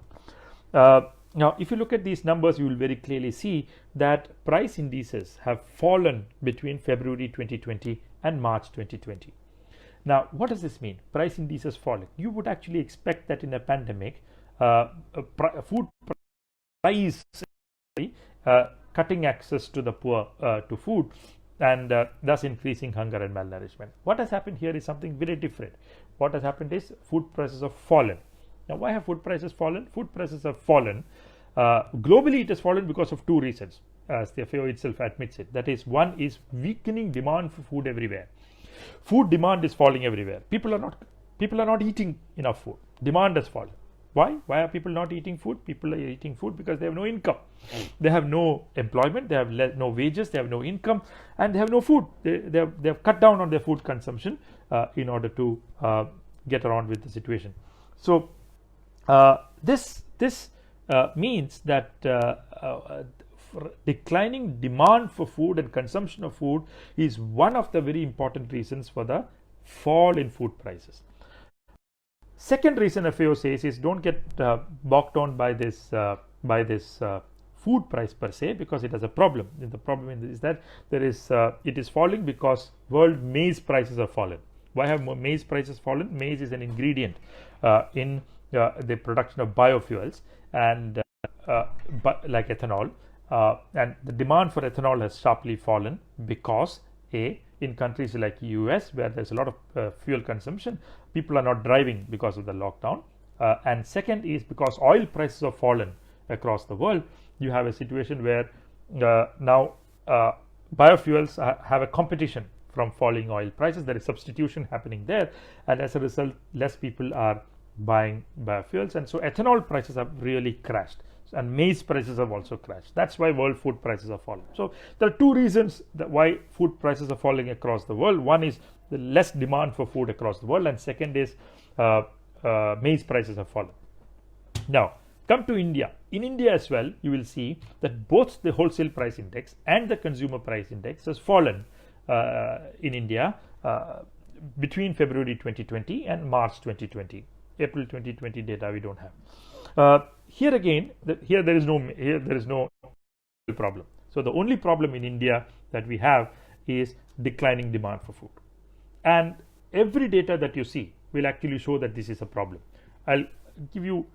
on. Now, if you look at these numbers, you will very clearly see that price indices have fallen between February 2020 and March 2020. Now, what does this mean? Price indices falling. You would actually expect that in a pandemic, food price cutting access to the poor to food and thus increasing hunger and malnourishment. What has happened here is something very different. What has happened is food prices have fallen. Now, why have food prices fallen? Food prices have fallen. Globally, it has fallen because of two reasons, as the FAO itself admits it. That is, one is weakening demand for food everywhere. Food demand is falling everywhere. People are not eating enough food. Demand has fallen. Why? Why are people not eating food? People are eating food because they have no income. They have no employment. They have no wages. They have no income, and they have no food. They have cut down on their food consumption in order to get around with the situation. So this means that declining demand for food and consumption of food is one of the very important reasons for the fall in food prices. Second reason FAO says is don't get bogged down by this food price per se, because it has a problem. And the problem is that it is falling because world maize prices have fallen. Why have maize prices fallen? Maize is an ingredient in the production of biofuels and like ethanol, and the demand for ethanol has sharply fallen because in countries like US, where there's a lot of fuel consumption, people are not driving because of the lockdown, and second is because oil prices have fallen across the world. You have a situation where now biofuels have a competition from falling oil prices. There is substitution happening there, and as a result, less people are buying biofuels, and so ethanol prices have really crashed, and maize prices have also crashed. That's why world food prices are falling. So there are two reasons why food prices are falling across the world. One is the less demand for food across the world, and second is maize prices have fallen. Now come to India. In India as well, you will see that both the wholesale price index and the consumer price index has fallen in India between February 2020 and March 2020. April 2020 data we don't have. Here again, there is no problem. So the only problem in India that we have is declining demand for food, and every data that you see will actually show that this is a problem. I'll give you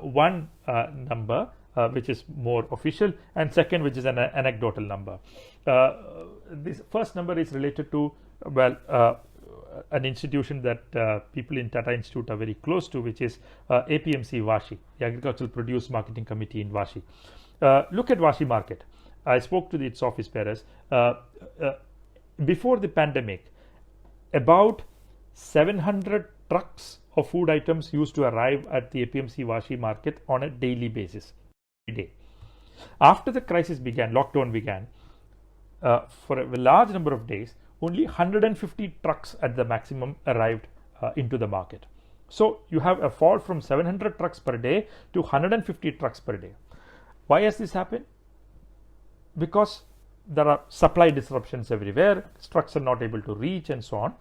one number which is more official, and second which is an anecdotal number. This first number is related to an institution that people in Tata Institute are very close to, which is APMC Vashi, the Agricultural Produce Marketing Committee in Vashi. Look at Vashi market. I spoke to its office bearers. Before the pandemic, about 700 trucks of food items used to arrive at the APMC Vashi market on a daily basis, every day. After the crisis began, lockdown began, for a large number of days, only 150 trucks at the maximum arrived into the market. So you have a fall from 700 trucks per day to 150 trucks per day. Why has this happened? Because there are supply disruptions everywhere, trucks are not able to reach, and so on.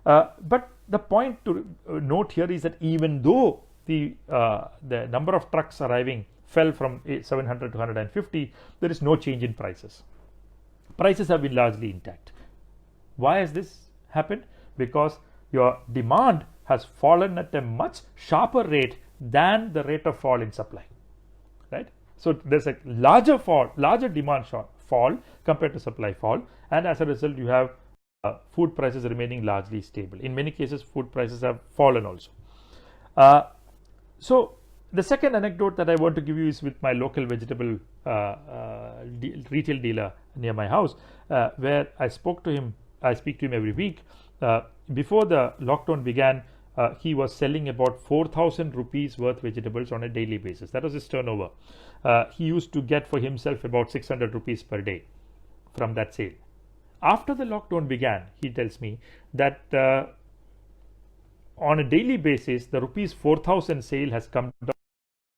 But the point to note here is that even though the number of trucks arriving fell from 700 to 150, there is no change in prices. Prices have been largely intact. Why has this happened? Because your demand has fallen at a much sharper rate than the rate of fall in supply, right? So there's a larger demand fall compared to supply fall, and as a result you have food prices remaining largely stable. In many cases food prices have fallen also. So the second anecdote that I want to give you is with my local vegetable retail dealer near my house, where I speak to him every week. Before the lockdown began, he was selling about 4,000 rupees worth vegetables on a daily basis. That was his turnover. He used to get for himself about 600 rupees per day from that sale. After the lockdown began, he tells me that on a daily basis, the rupees 4,000 sale has come down to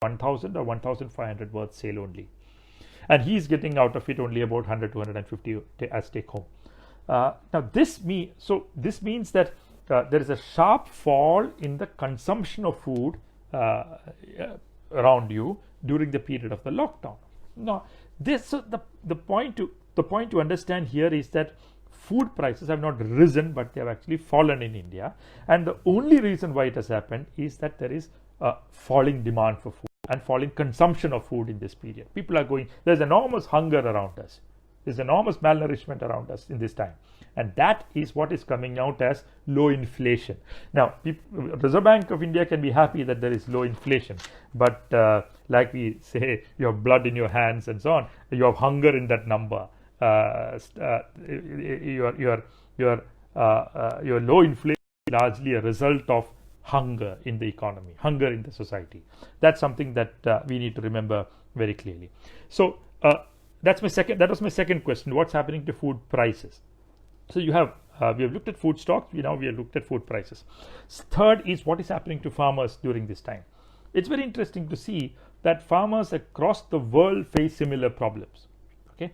1,000 or 1,500 worth sale only, and he's getting out of it only about 100 to 150 as take home. Now this means that there is a sharp fall in the consumption of food around you during the period of the lockdown. Now the point to understand here is that food prices have not risen, but they have actually fallen in India, and the only reason why it has happened is that there is a falling demand for food and falling consumption of food in this period. People are there's enormous hunger around us. There's enormous malnourishment around us in this time, and that is what is coming out as low inflation. Now, Reserve Bank of India can be happy that there is low inflation, but like we say, you have blood in your hands and so on. You have hunger in that number. Your low inflation is largely a result of hunger in the economy, hunger in the society. That's something that we need to remember very clearly. So that was my second question. What's happening to food prices? So we have looked at food stocks. We have looked at food prices. Third is what is happening to farmers during this time. It's very interesting to see that farmers across the world face similar problems. Okay,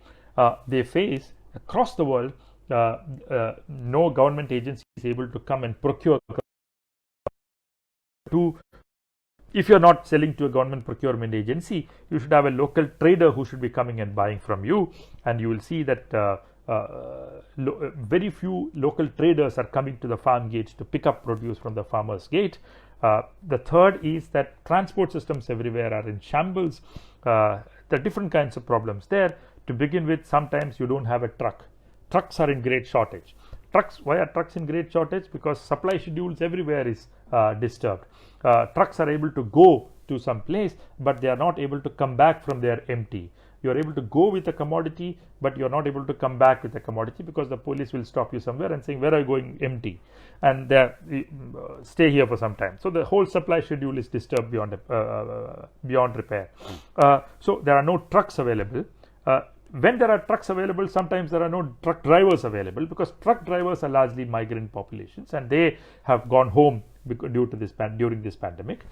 they face across the world. No government agency is able to come and procure. If you're not selling to a government procurement agency, you should have a local trader who should be coming and buying from you, and you will see that very few local traders are coming to the farm gates to pick up produce from the farmer's gate. The third is that transport systems everywhere are in shambles. There are different kinds of problems there. To begin with, sometimes you don't have a truck. Trucks are in great shortage. Why are trucks in great shortage? Because supply schedules everywhere is disturbed. Trucks are able to go to some place, but they are not able to come back from there empty. You are able to go with a commodity, but you are not able to come back with a commodity because the police will stop you somewhere and saying, where are you going? Empty, and stay here for some time. So the whole supply schedule is disturbed beyond repair. So there are no trucks available. When there are trucks available, sometimes there are no truck drivers available because truck drivers are largely migrant populations and they have gone home during this pandemic.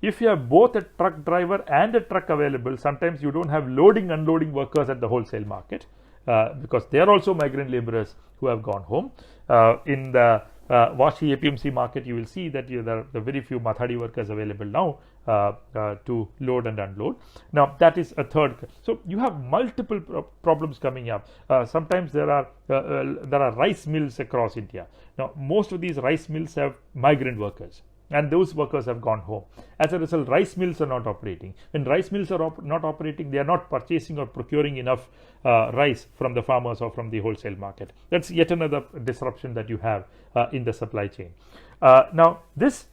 If you have both a truck driver and a truck available, sometimes you don't have loading unloading workers at the wholesale market because they are also migrant laborers who have gone home. In the Vashi APMC market, you will see that there are very few Mathadi workers available now to load and unload. Now that is a third. So you have multiple problems coming up. Sometimes there are rice mills across India. Now most of these rice mills have migrant workers, and those workers have gone home. As a result, rice mills are not operating. When rice mills are not operating, they are not purchasing or procuring enough rice from the farmers or from the wholesale market. That's yet another disruption that you have in the supply chain. Now this,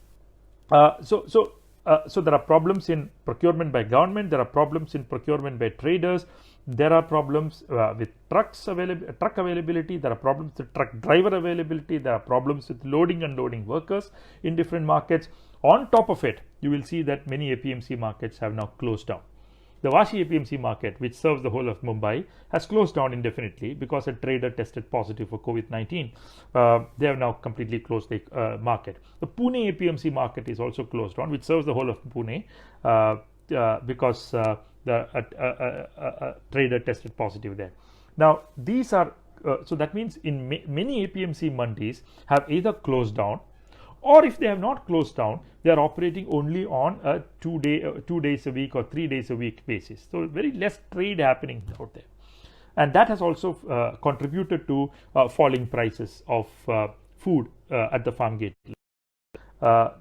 so there are problems in procurement by government. There are problems in procurement by traders. There are problems with truck availability. There are problems with truck driver availability. There are problems with loading and unloading workers in different markets. On top of it, you will see that many APMC markets have now closed down. The Vashi APMC market, which serves the whole of Mumbai, has closed down indefinitely because a trader tested positive for COVID-19. They have now completely closed the market. The Pune APMC market is also closed down, which serves the whole of Pune because a trader tested positive there. Now these are so that means in many APMC mandis have either closed down, or if they have not closed down, they are operating only on a 2 days a week or 3 days a week basis. So very less trade happening out there, and that has also contributed to falling prices of food at the farm gate. There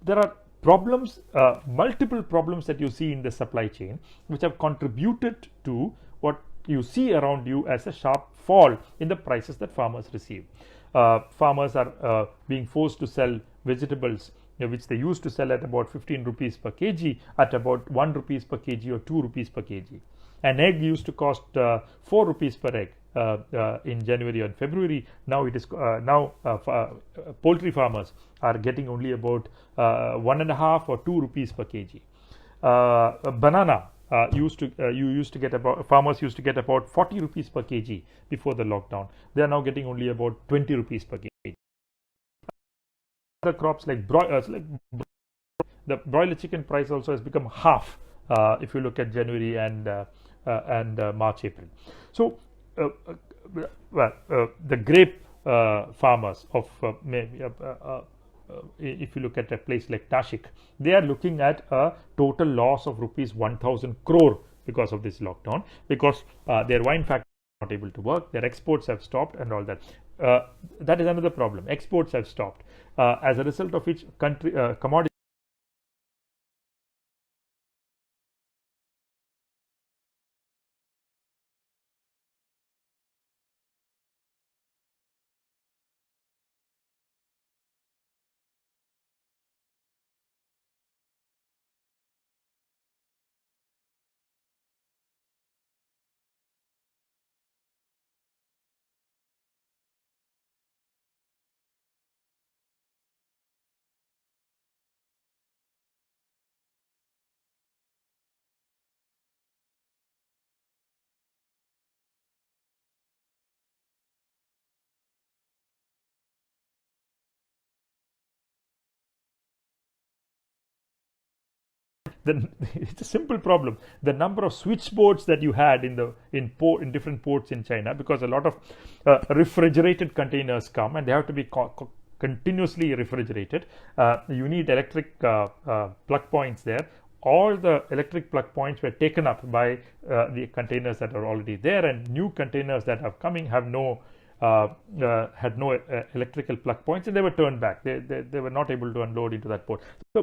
are problems, multiple problems that you see in the supply chain, which have contributed to what you see around you as a sharp fall in the prices that farmers receive. Farmers are being forced to sell vegetables which they used to sell at about 15 rupees per kg at about 1 rupees per kg or 2 rupees per kg. An egg used to cost 4 rupees per egg in January and February. Now it is poultry farmers are getting only about 1.5 or 2 rupees per kg. Banana farmers used to get about 40 rupees per kg before the lockdown. They are now getting only about 20 rupees per kg. Other crops like the broiler chicken price also has become half if you look at January and March, April. So the grape farmers of if you look at a place like Nashik, they are looking at a total loss of rupees 1,000 crore because of this lockdown, because their wine factory is not able to work, their exports have stopped and all that. That is another problem. Exports have stopped as a result of which commodity then it's a simple problem. The number of switchboards that you had in different ports in China, because a lot of refrigerated containers come and they have to be continuously refrigerated. You need electric plug points there. All the electric plug points were taken up by the containers that are already there, and new containers that are coming have had no electrical plug points, and they were turned back. They were not able to unload into that port. So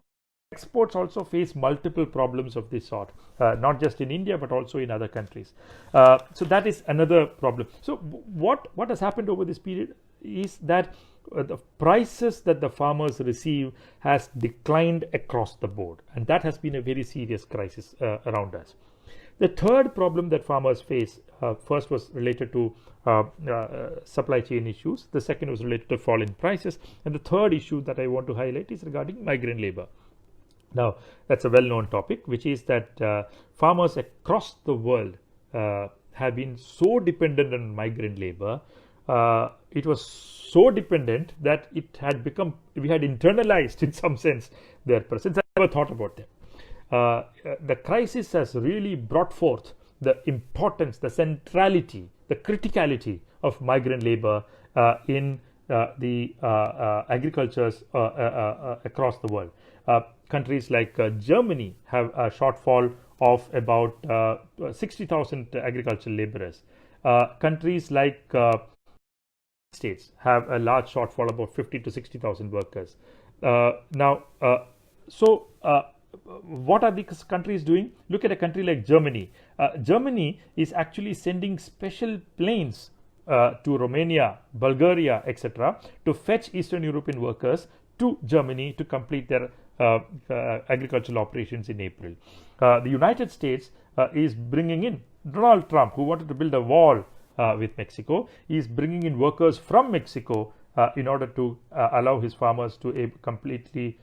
exports also face multiple problems of this sort, not just in India but also in other countries. So that is another problem. So what has happened over this period is that the prices that the farmers receive has declined across the board, and that has been a very serious crisis around us. The third problem that farmers face, first was related to supply chain issues. The second was related to fall in prices, and the third issue that I want to highlight is regarding migrant labor. Now, that's a well-known topic, which is that farmers across the world have been so dependent on migrant labor. It was so dependent that we had internalized in some sense their presence. I never thought about them. The crisis has really brought forth the importance, the centrality, the criticality of migrant labor in the agricultures across the world. Countries like Germany have a shortfall of about 60,000 agricultural laborers. Countries like States have a large shortfall, about 50 to 60,000 workers. What are these countries doing? Look at a country like Germany. Germany is actually sending special planes to Romania, Bulgaria, etc., to fetch Eastern European workers to Germany to complete their agricultural operations in April. The United States is bringing in Donald Trump, who wanted to build a wall with Mexico, is bringing in workers from Mexico in order to allow his farmers to complete the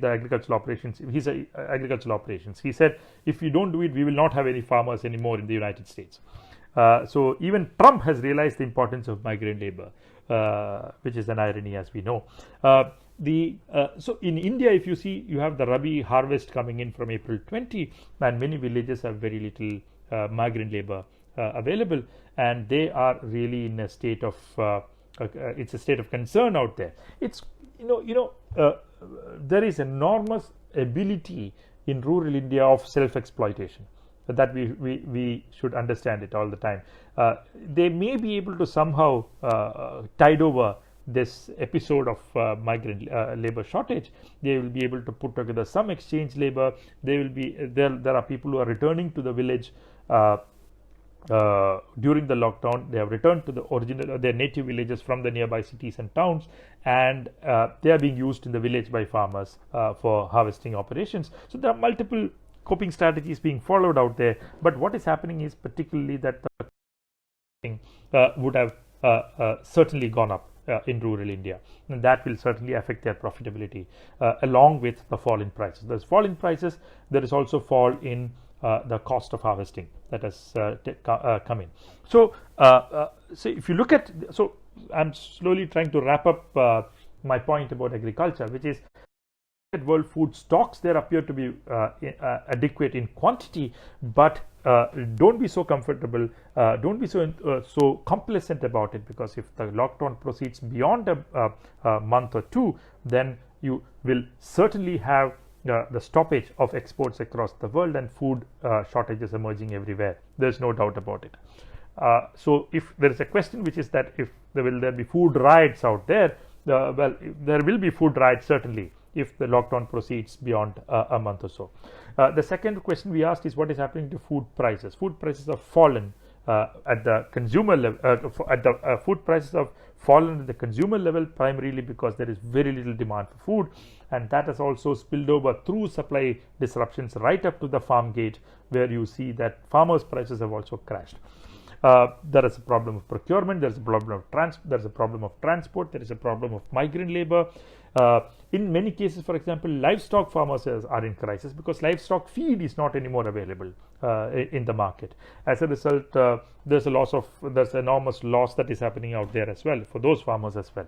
agricultural operations. Agricultural operations. He said, if you don't do it, we will not have any farmers anymore in the United States. So even Trump has realized the importance of migrant labor, which is an irony, as we know. So in India, if you see, you have the Rabi harvest coming in from April 20, and many villages have very little migrant labor available, and they are really in a state of it's a state of concern out there. It's there is enormous ability in rural India of self-exploitation, that we should understand it all the time. They may be able to somehow tide over this episode of migrant labor shortage. They will be able to put together some exchange labor. There are people who are returning to the village during the lockdown. They have returned to their native villages from the nearby cities and towns, and they are being used in the village by farmers for harvesting operations. So there are multiple coping strategies being followed out there, but what is happening is particularly that the would have certainly gone up in rural India, and that will certainly affect their profitability along with the fall in prices. There's fall in prices. There is also fall in the cost of harvesting that has come in. So if you look at, so I'm slowly trying to wrap up my point about agriculture, which is that world food stocks there appear to be adequate in quantity, but don't be so comfortable, don't be so complacent about it, because if the lockdown proceeds beyond a month or two, then you will certainly have the stoppage of exports across the world and food shortages emerging everywhere. There's no doubt about it. So if there is a question, which is that if will there be food riots out there, well, there will be food riots certainly if the lockdown proceeds beyond a month or so. The second question we asked is what is happening to food prices. Food prices have fallen at the consumer level. Food prices have fallen at the consumer level primarily because there is very little demand for food, and that has also spilled over through supply disruptions right up to the farm gate, where you see that farmers' prices have also crashed. There is a problem of procurement, there is a problem of transport, there is a problem of migrant labor. In many cases, for example, livestock farmers are in crisis because livestock feed is not anymore available in the market. As a result, there's enormous loss that is happening out there as well for those farmers as well.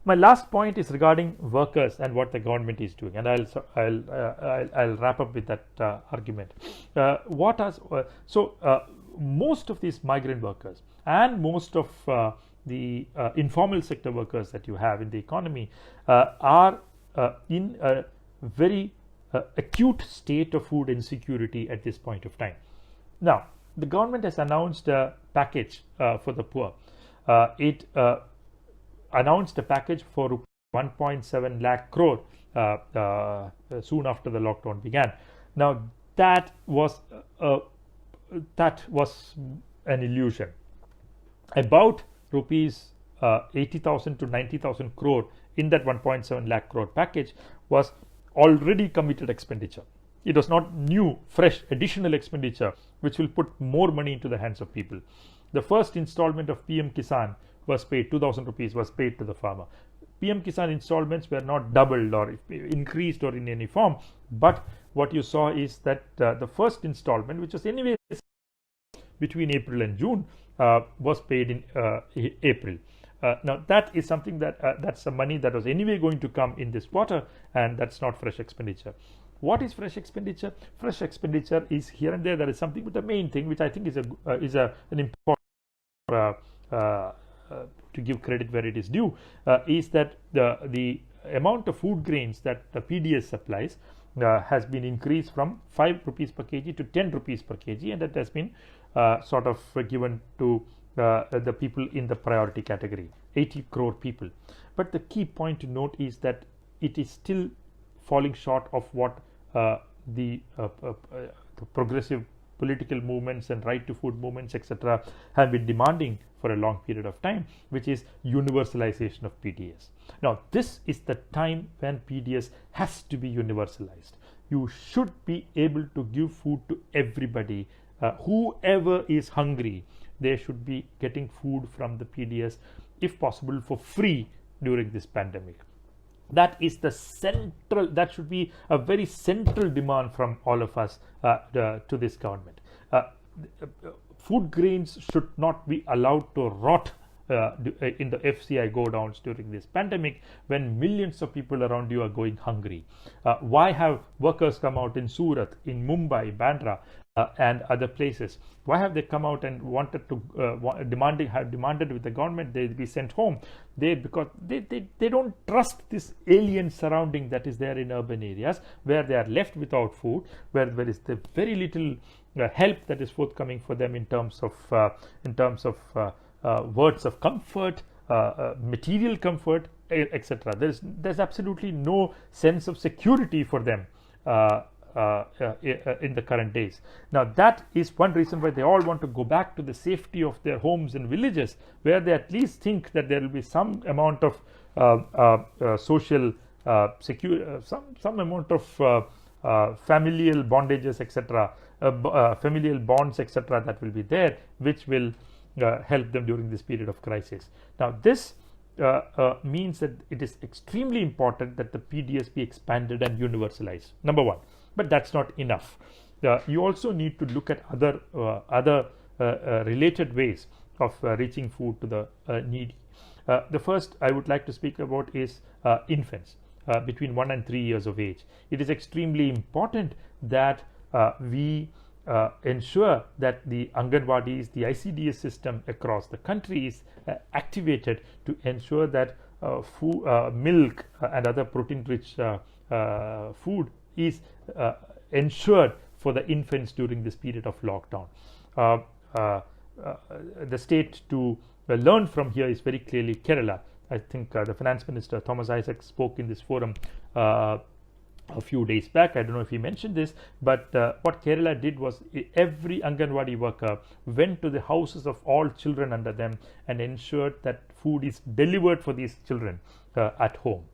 My last point is regarding workers and what the government is doing, and I'll wrap up with that argument. Most of these migrant workers and most of the informal sector workers that you have in the economy are in a very acute state of food insecurity at this point of time. Now, the government has announced a package for the poor. It announced a package for 1.7 lakh crore soon after the lockdown began. Now, that was an illusion. About rupees 80,000 to 90,000 crore in that 1.7 lakh crore package was already committed expenditure. It was not new, fresh, additional expenditure which will put more money into the hands of people. The first installment of PM Kisan was paid, 2,000 rupees was paid to the farmer. PM Kisan installments were not doubled or increased or in any form, but what you saw is that the first installment, which was anyway between April and June, was paid in April. Now that is something that that's the money that was anyway going to come in this quarter, and that's not fresh expenditure. What is fresh expenditure? Fresh expenditure is here and there. That is something, but the main thing, which I think is an important to give credit where it is due, is that the amount of food grains that the PDS supplies has been increased from 5 rupees per kg to 10 rupees per kg, and that has been sort of given to the people in the priority category, 80 crore people. But the key point to note is that it is still falling short of what the progressive political movements and right to food movements, etc., have been demanding for a long period of time, which is universalization of PDS. Now, this is the time when PDS has to be universalized. You should be able to give food to everybody. Whoever is hungry, they should be getting food from the PDS, if possible, for free during this pandemic. That is the central, that should be a very central demand from all of us to this government. Food grains should not be allowed to rot in the FCI go downs during this pandemic when millions of people around you are going hungry. Why have workers come out in Surat, in Mumbai, Bandra, and other places? Why have they come out and wanted to demanded with the government they be sent home? Because they don't trust this alien surrounding that is there in urban areas, where they are left without food, where there is the very little help that is forthcoming for them in terms of words of comfort, material comfort, etc. There's absolutely no sense of security for them in the current days. Now, that is one reason why they all want to go back to the safety of their homes and villages, where they at least think that there will be some amount of social some amount of familial bondages, etc., familial bonds, etc., that will be there, which will help them during this period of crisis. Now, this means that it is extremely important that the PDS be expanded and universalized, number one. But that's not enough. You also need to look at other related ways of reaching food to the needy. The first I would like to speak about is infants between 1 and 3 years of age. It is extremely important that we ensure that the Anganwadis, the ICDS system across the country is activated to ensure that milk and other protein-rich food is ensured for the infants during this period of lockdown. The state to learn from here is very clearly Kerala. I think the Finance Minister Thomas Isaac spoke in this forum a few days back. I don't know if he mentioned this, but what Kerala did was every Anganwadi worker went to the houses of all children under them and ensured that food is delivered for these children at home.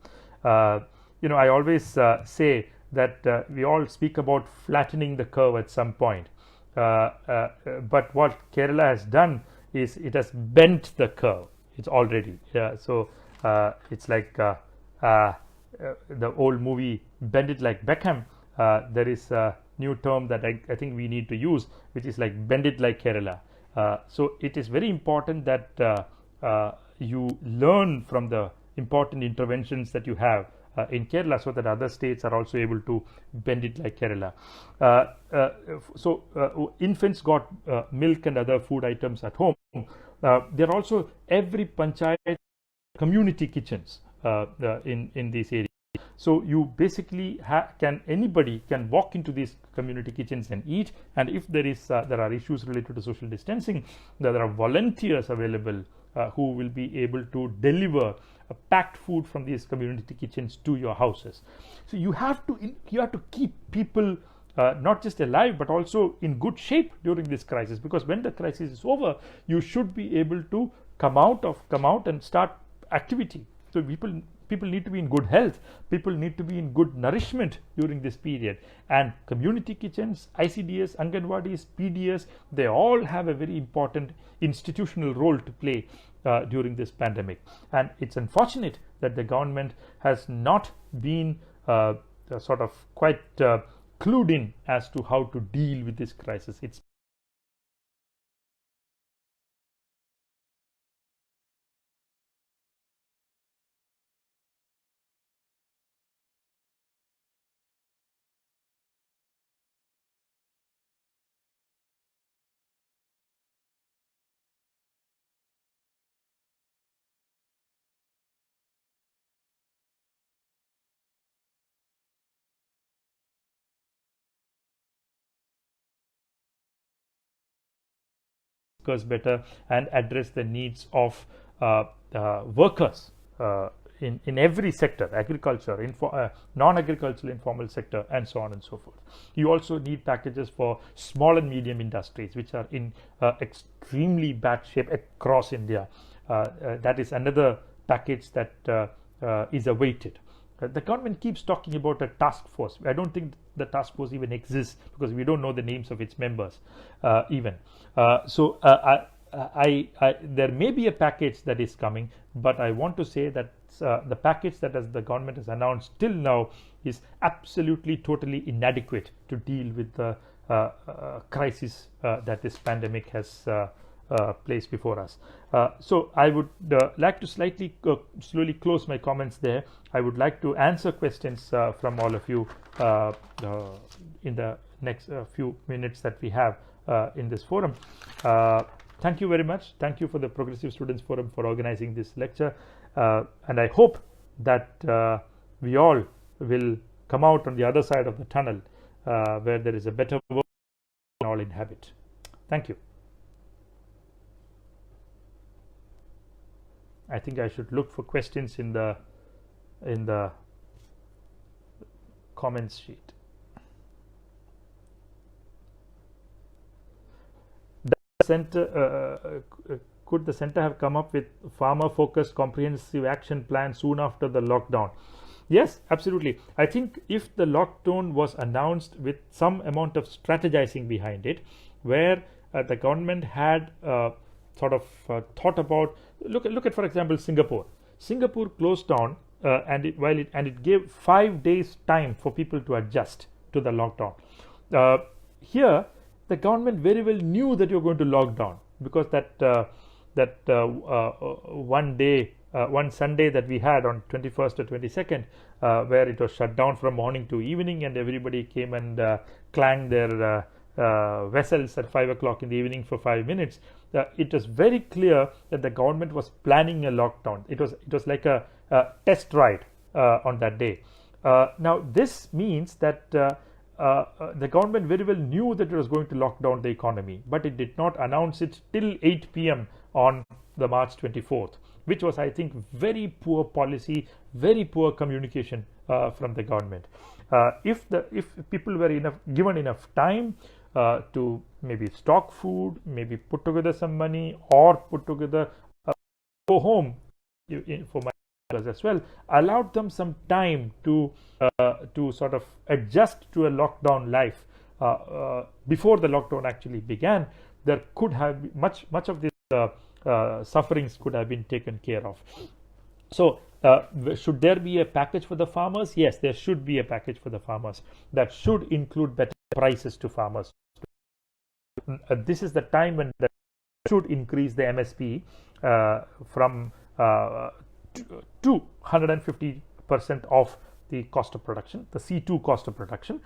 I always say that we all speak about flattening the curve at some point, but what Kerala has done is it has bent the curve. It's already it's like the old movie Bend It Like Beckham. There is a new term that I think we need to use, which is like Bend It Like Kerala. So it is very important that you learn from the important interventions that you have in Kerala, so that other states are also able to bend it like Kerala. Infants got milk and other food items at home. There are also every panchayat community kitchens in these areas. So you basically anybody can walk into these community kitchens and eat, and if there are issues related to social distancing, there are volunteers available who will be able to deliver packed food from these community kitchens to your houses. So you have to keep people not just alive but also in good shape during this crisis, because when the crisis is over, you should be able to come out and start activity. So people need to be in good health, people need to be in good nourishment during this period, and community kitchens, ICDS, Anganwadis, PDS, they all have a very important institutional role to play during this pandemic. And it's unfortunate that the government has not been sort of quite clued in as to how to deal with this crisis. It's better and address the needs of workers in every sector, agriculture, non-agricultural, informal sector, and so on and so forth. You also need packages for small and medium industries, which are in extremely bad shape across India. That is another package that is awaited. The government keeps talking about a task force. I don't think the task force even exists, because we don't know the names of its members even. There may be a package that is coming, but I want to say that the package that the government has announced till now is absolutely totally inadequate to deal with the crisis that this pandemic has placed before us. So I would like to slowly close my comments there. I would like to answer questions from all of you in the next few minutes that we have in this forum. Thank you very much. Thank you for the Progressive Students Forum for organizing this lecture, and I hope that we all will come out on the other side of the tunnel where there is a better world we all inhabit. Thank you. I think I should look for questions in the comments sheet. Could the center have come up with farmer-focused comprehensive action plan soon after the lockdown? Yes, absolutely. I think if the lockdown was announced with some amount of strategizing behind it, where the government had sort of thought about, look at for example Singapore. Singapore closed down and it gave 5 days time for people to adjust to the lockdown. Here the government very well knew that you're going to lock down, because one Sunday that we had on 21st or 22nd, where it was shut down from morning to evening, and everybody came and clanged their vessels at 5 o'clock in the evening for 5 minutes. It was very clear that the government was planning a lockdown. It was like a test ride on that day. Now this means that the government very well knew that it was going to lock down the economy, but it did not announce it till 8 p.m. on the March 24th, which was, I think, very poor policy, very poor communication from the government. If people were given enough time to maybe stock food, maybe put together some money, or put together go home for my as well, allowed them some time to sort of adjust to a lockdown life before the lockdown actually began, there could have been much of this sufferings could have been taken care of. So should there be a package for the farmers? Yes, there should be a package for the farmers that should include better prices to farmers. This is the time when they should increase the MSP from to 150% of the cost of production, the C2 cost of production.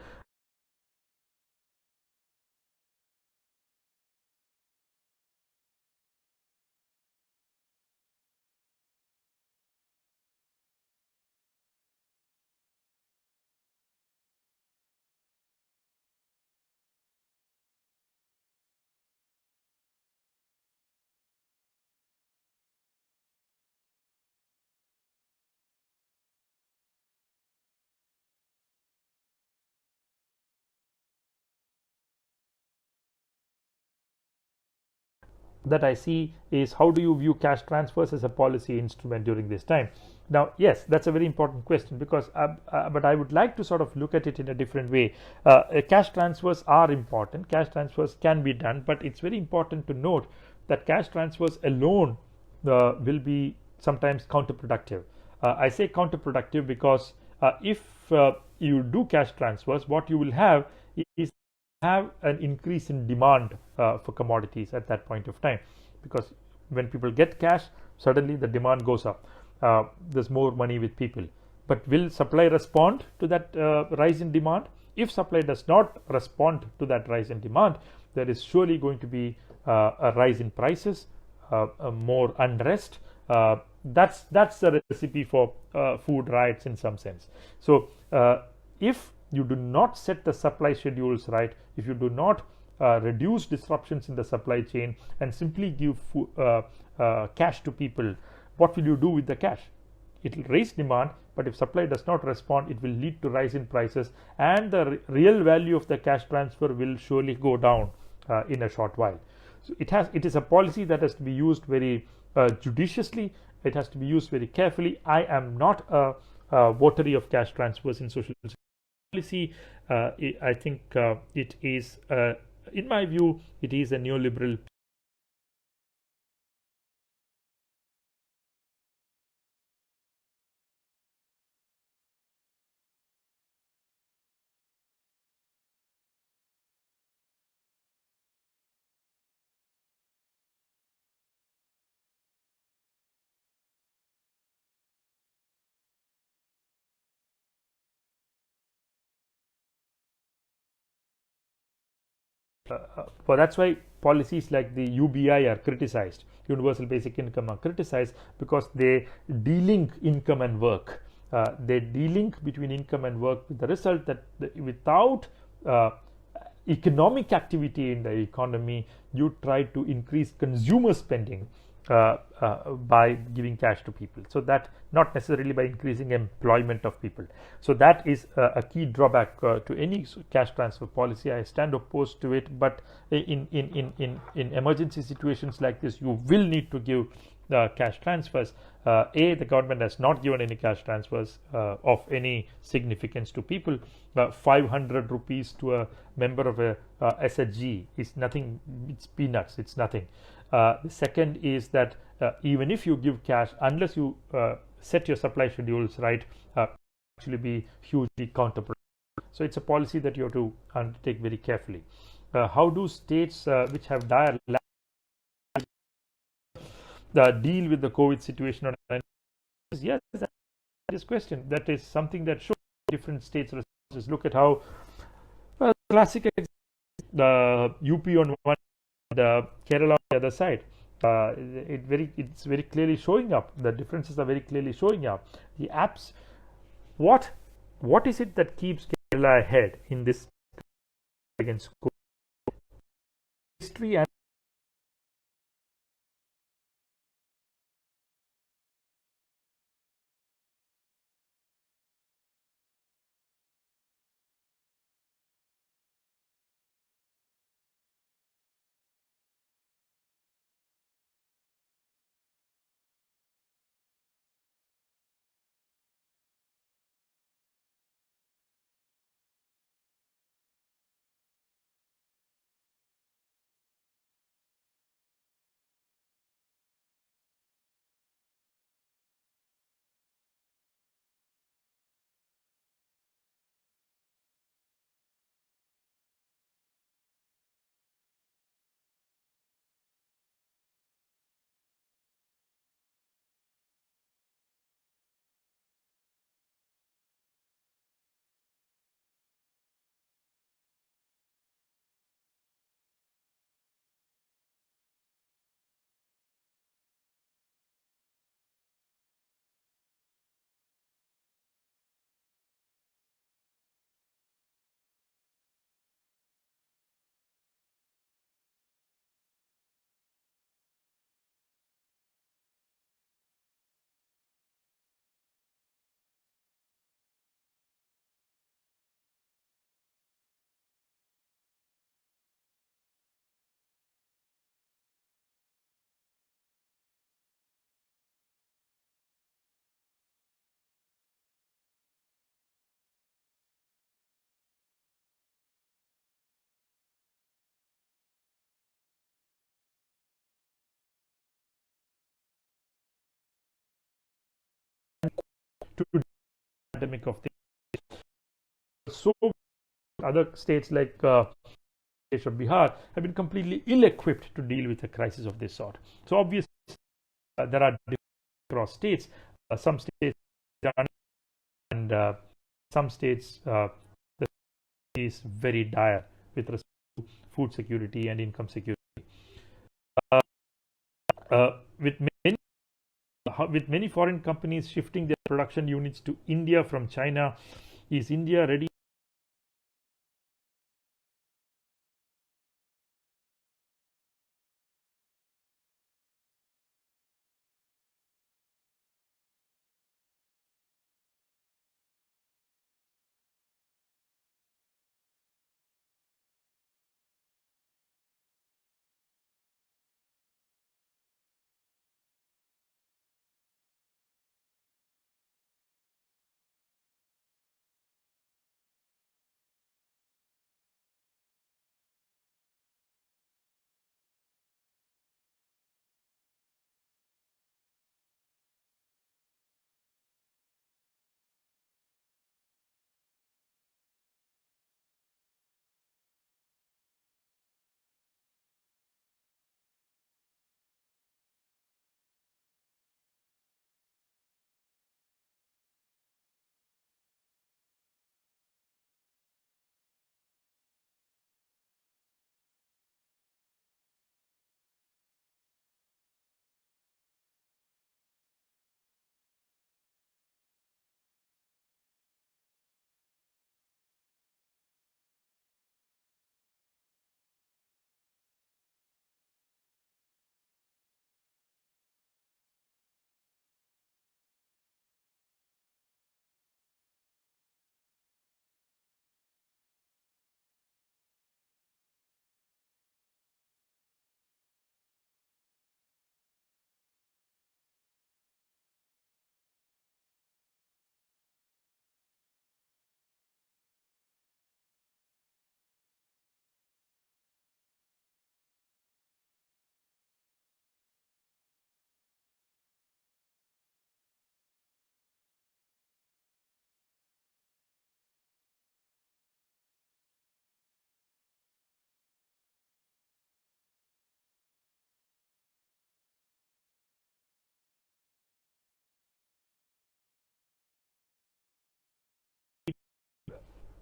That I see is, how do you view cash transfers as a policy instrument during this time? Now, yes, that's a very important question, because but I would like to sort of look at it in a different way. Cash transfers are important. Cash transfers can be done, but it's very important to note that cash transfers alone will be sometimes counterproductive. I say counterproductive because if you do cash transfers, what you will have is an increase in demand for commodities at that point of time, because when people get cash, suddenly the demand goes up. There's more money with people, but will supply respond to that rise in demand? If supply does not respond to that rise in demand, there is surely going to be a rise in prices, more unrest. That's the recipe for food riots in some sense. So if you do not set the supply schedules right, if you do not reduce disruptions in the supply chain and simply give cash to people, what will you do with the cash? It will raise demand, but if supply does not respond, it will lead to rise in prices, and the real value of the cash transfer will surely go down in a short while. So it is a policy that has to be used very judiciously. It has to be used very carefully. I am not a votary of cash transfers in social policy. I think it is, in my view, it is a neoliberal. But that's why policies like the UBI are criticized. Universal basic income are criticized because they delink income and work. They delink between income and work, with the result that without economic activity in the economy, you try to increase consumer spending by giving cash to people. So that, not necessarily by increasing employment of people. So that is a key drawback to any cash transfer policy. I stand opposed to it, but in emergency situations like this, you will need to give cash transfers. The government has not given any cash transfers of any significance to people. 500 rupees to a member of a SHG is nothing. It's peanuts. It's nothing. The second is that even if you give cash, unless you set your supply schedules right, actually be hugely counterproductive. So it's a policy that you have to undertake very carefully. How do states which have dire deal with the COVID situation? Yes, this question, that is something that shows different states' responses. Look at how classic the UP on one, the Kerala on the other side. It's very clearly showing up. The differences are very clearly showing up. The apps, what is it that keeps Kerala ahead in this against history and to pandemic of things. So other states like of Bihar have been completely ill-equipped to deal with a crisis of this sort. So obviously there are different across states. Some states are, and some states the is very dire with respect to food security and income security. With many foreign companies shifting their production units to India from China, is India ready?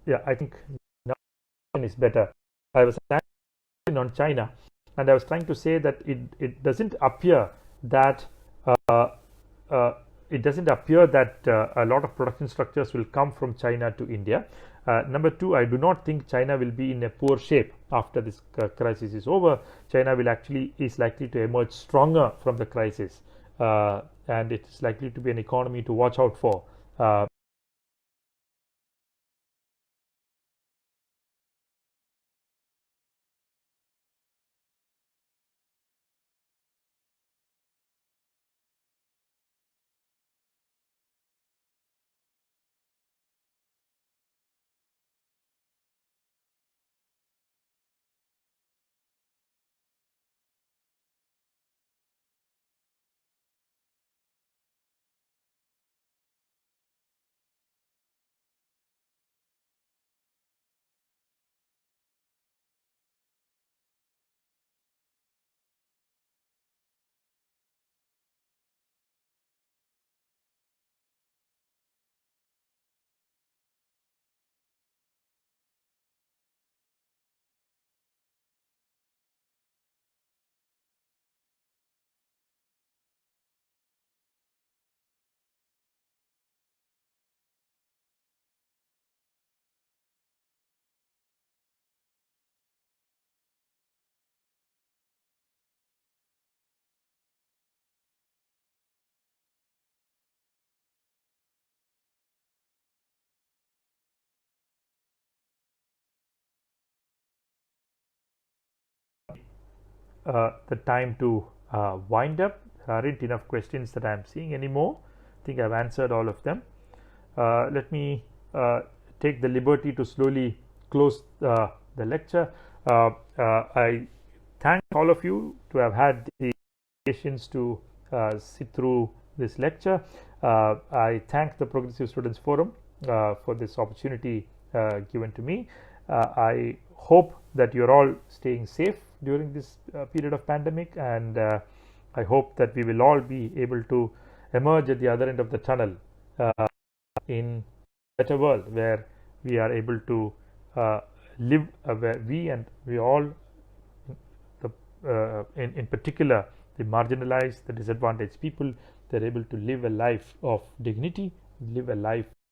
Yeah, I think now is better. I was on China, and I was trying to say that it doesn't appear that uh, uh, a lot of production structures will come from China to India. Number two, I do not think China will be in a poor shape after this crisis is over. China will actually is likely to emerge stronger from the crisis, and it is likely to be an economy to watch out for. The time to wind up. There aren't enough questions that I'm seeing anymore. I think I've answered all of them. Let me take the liberty to slowly close the lecture. I thank all of you to have had the patience to sit through this lecture. I thank the Progressive Students Forum for this opportunity given to me. I hope that you're all staying safe during this period of pandemic, and I hope that we will all be able to emerge at the other end of the tunnel in a better world where we are able to live, where we all, in particular the marginalized, the disadvantaged people, they're able to live a life of dignity, live a life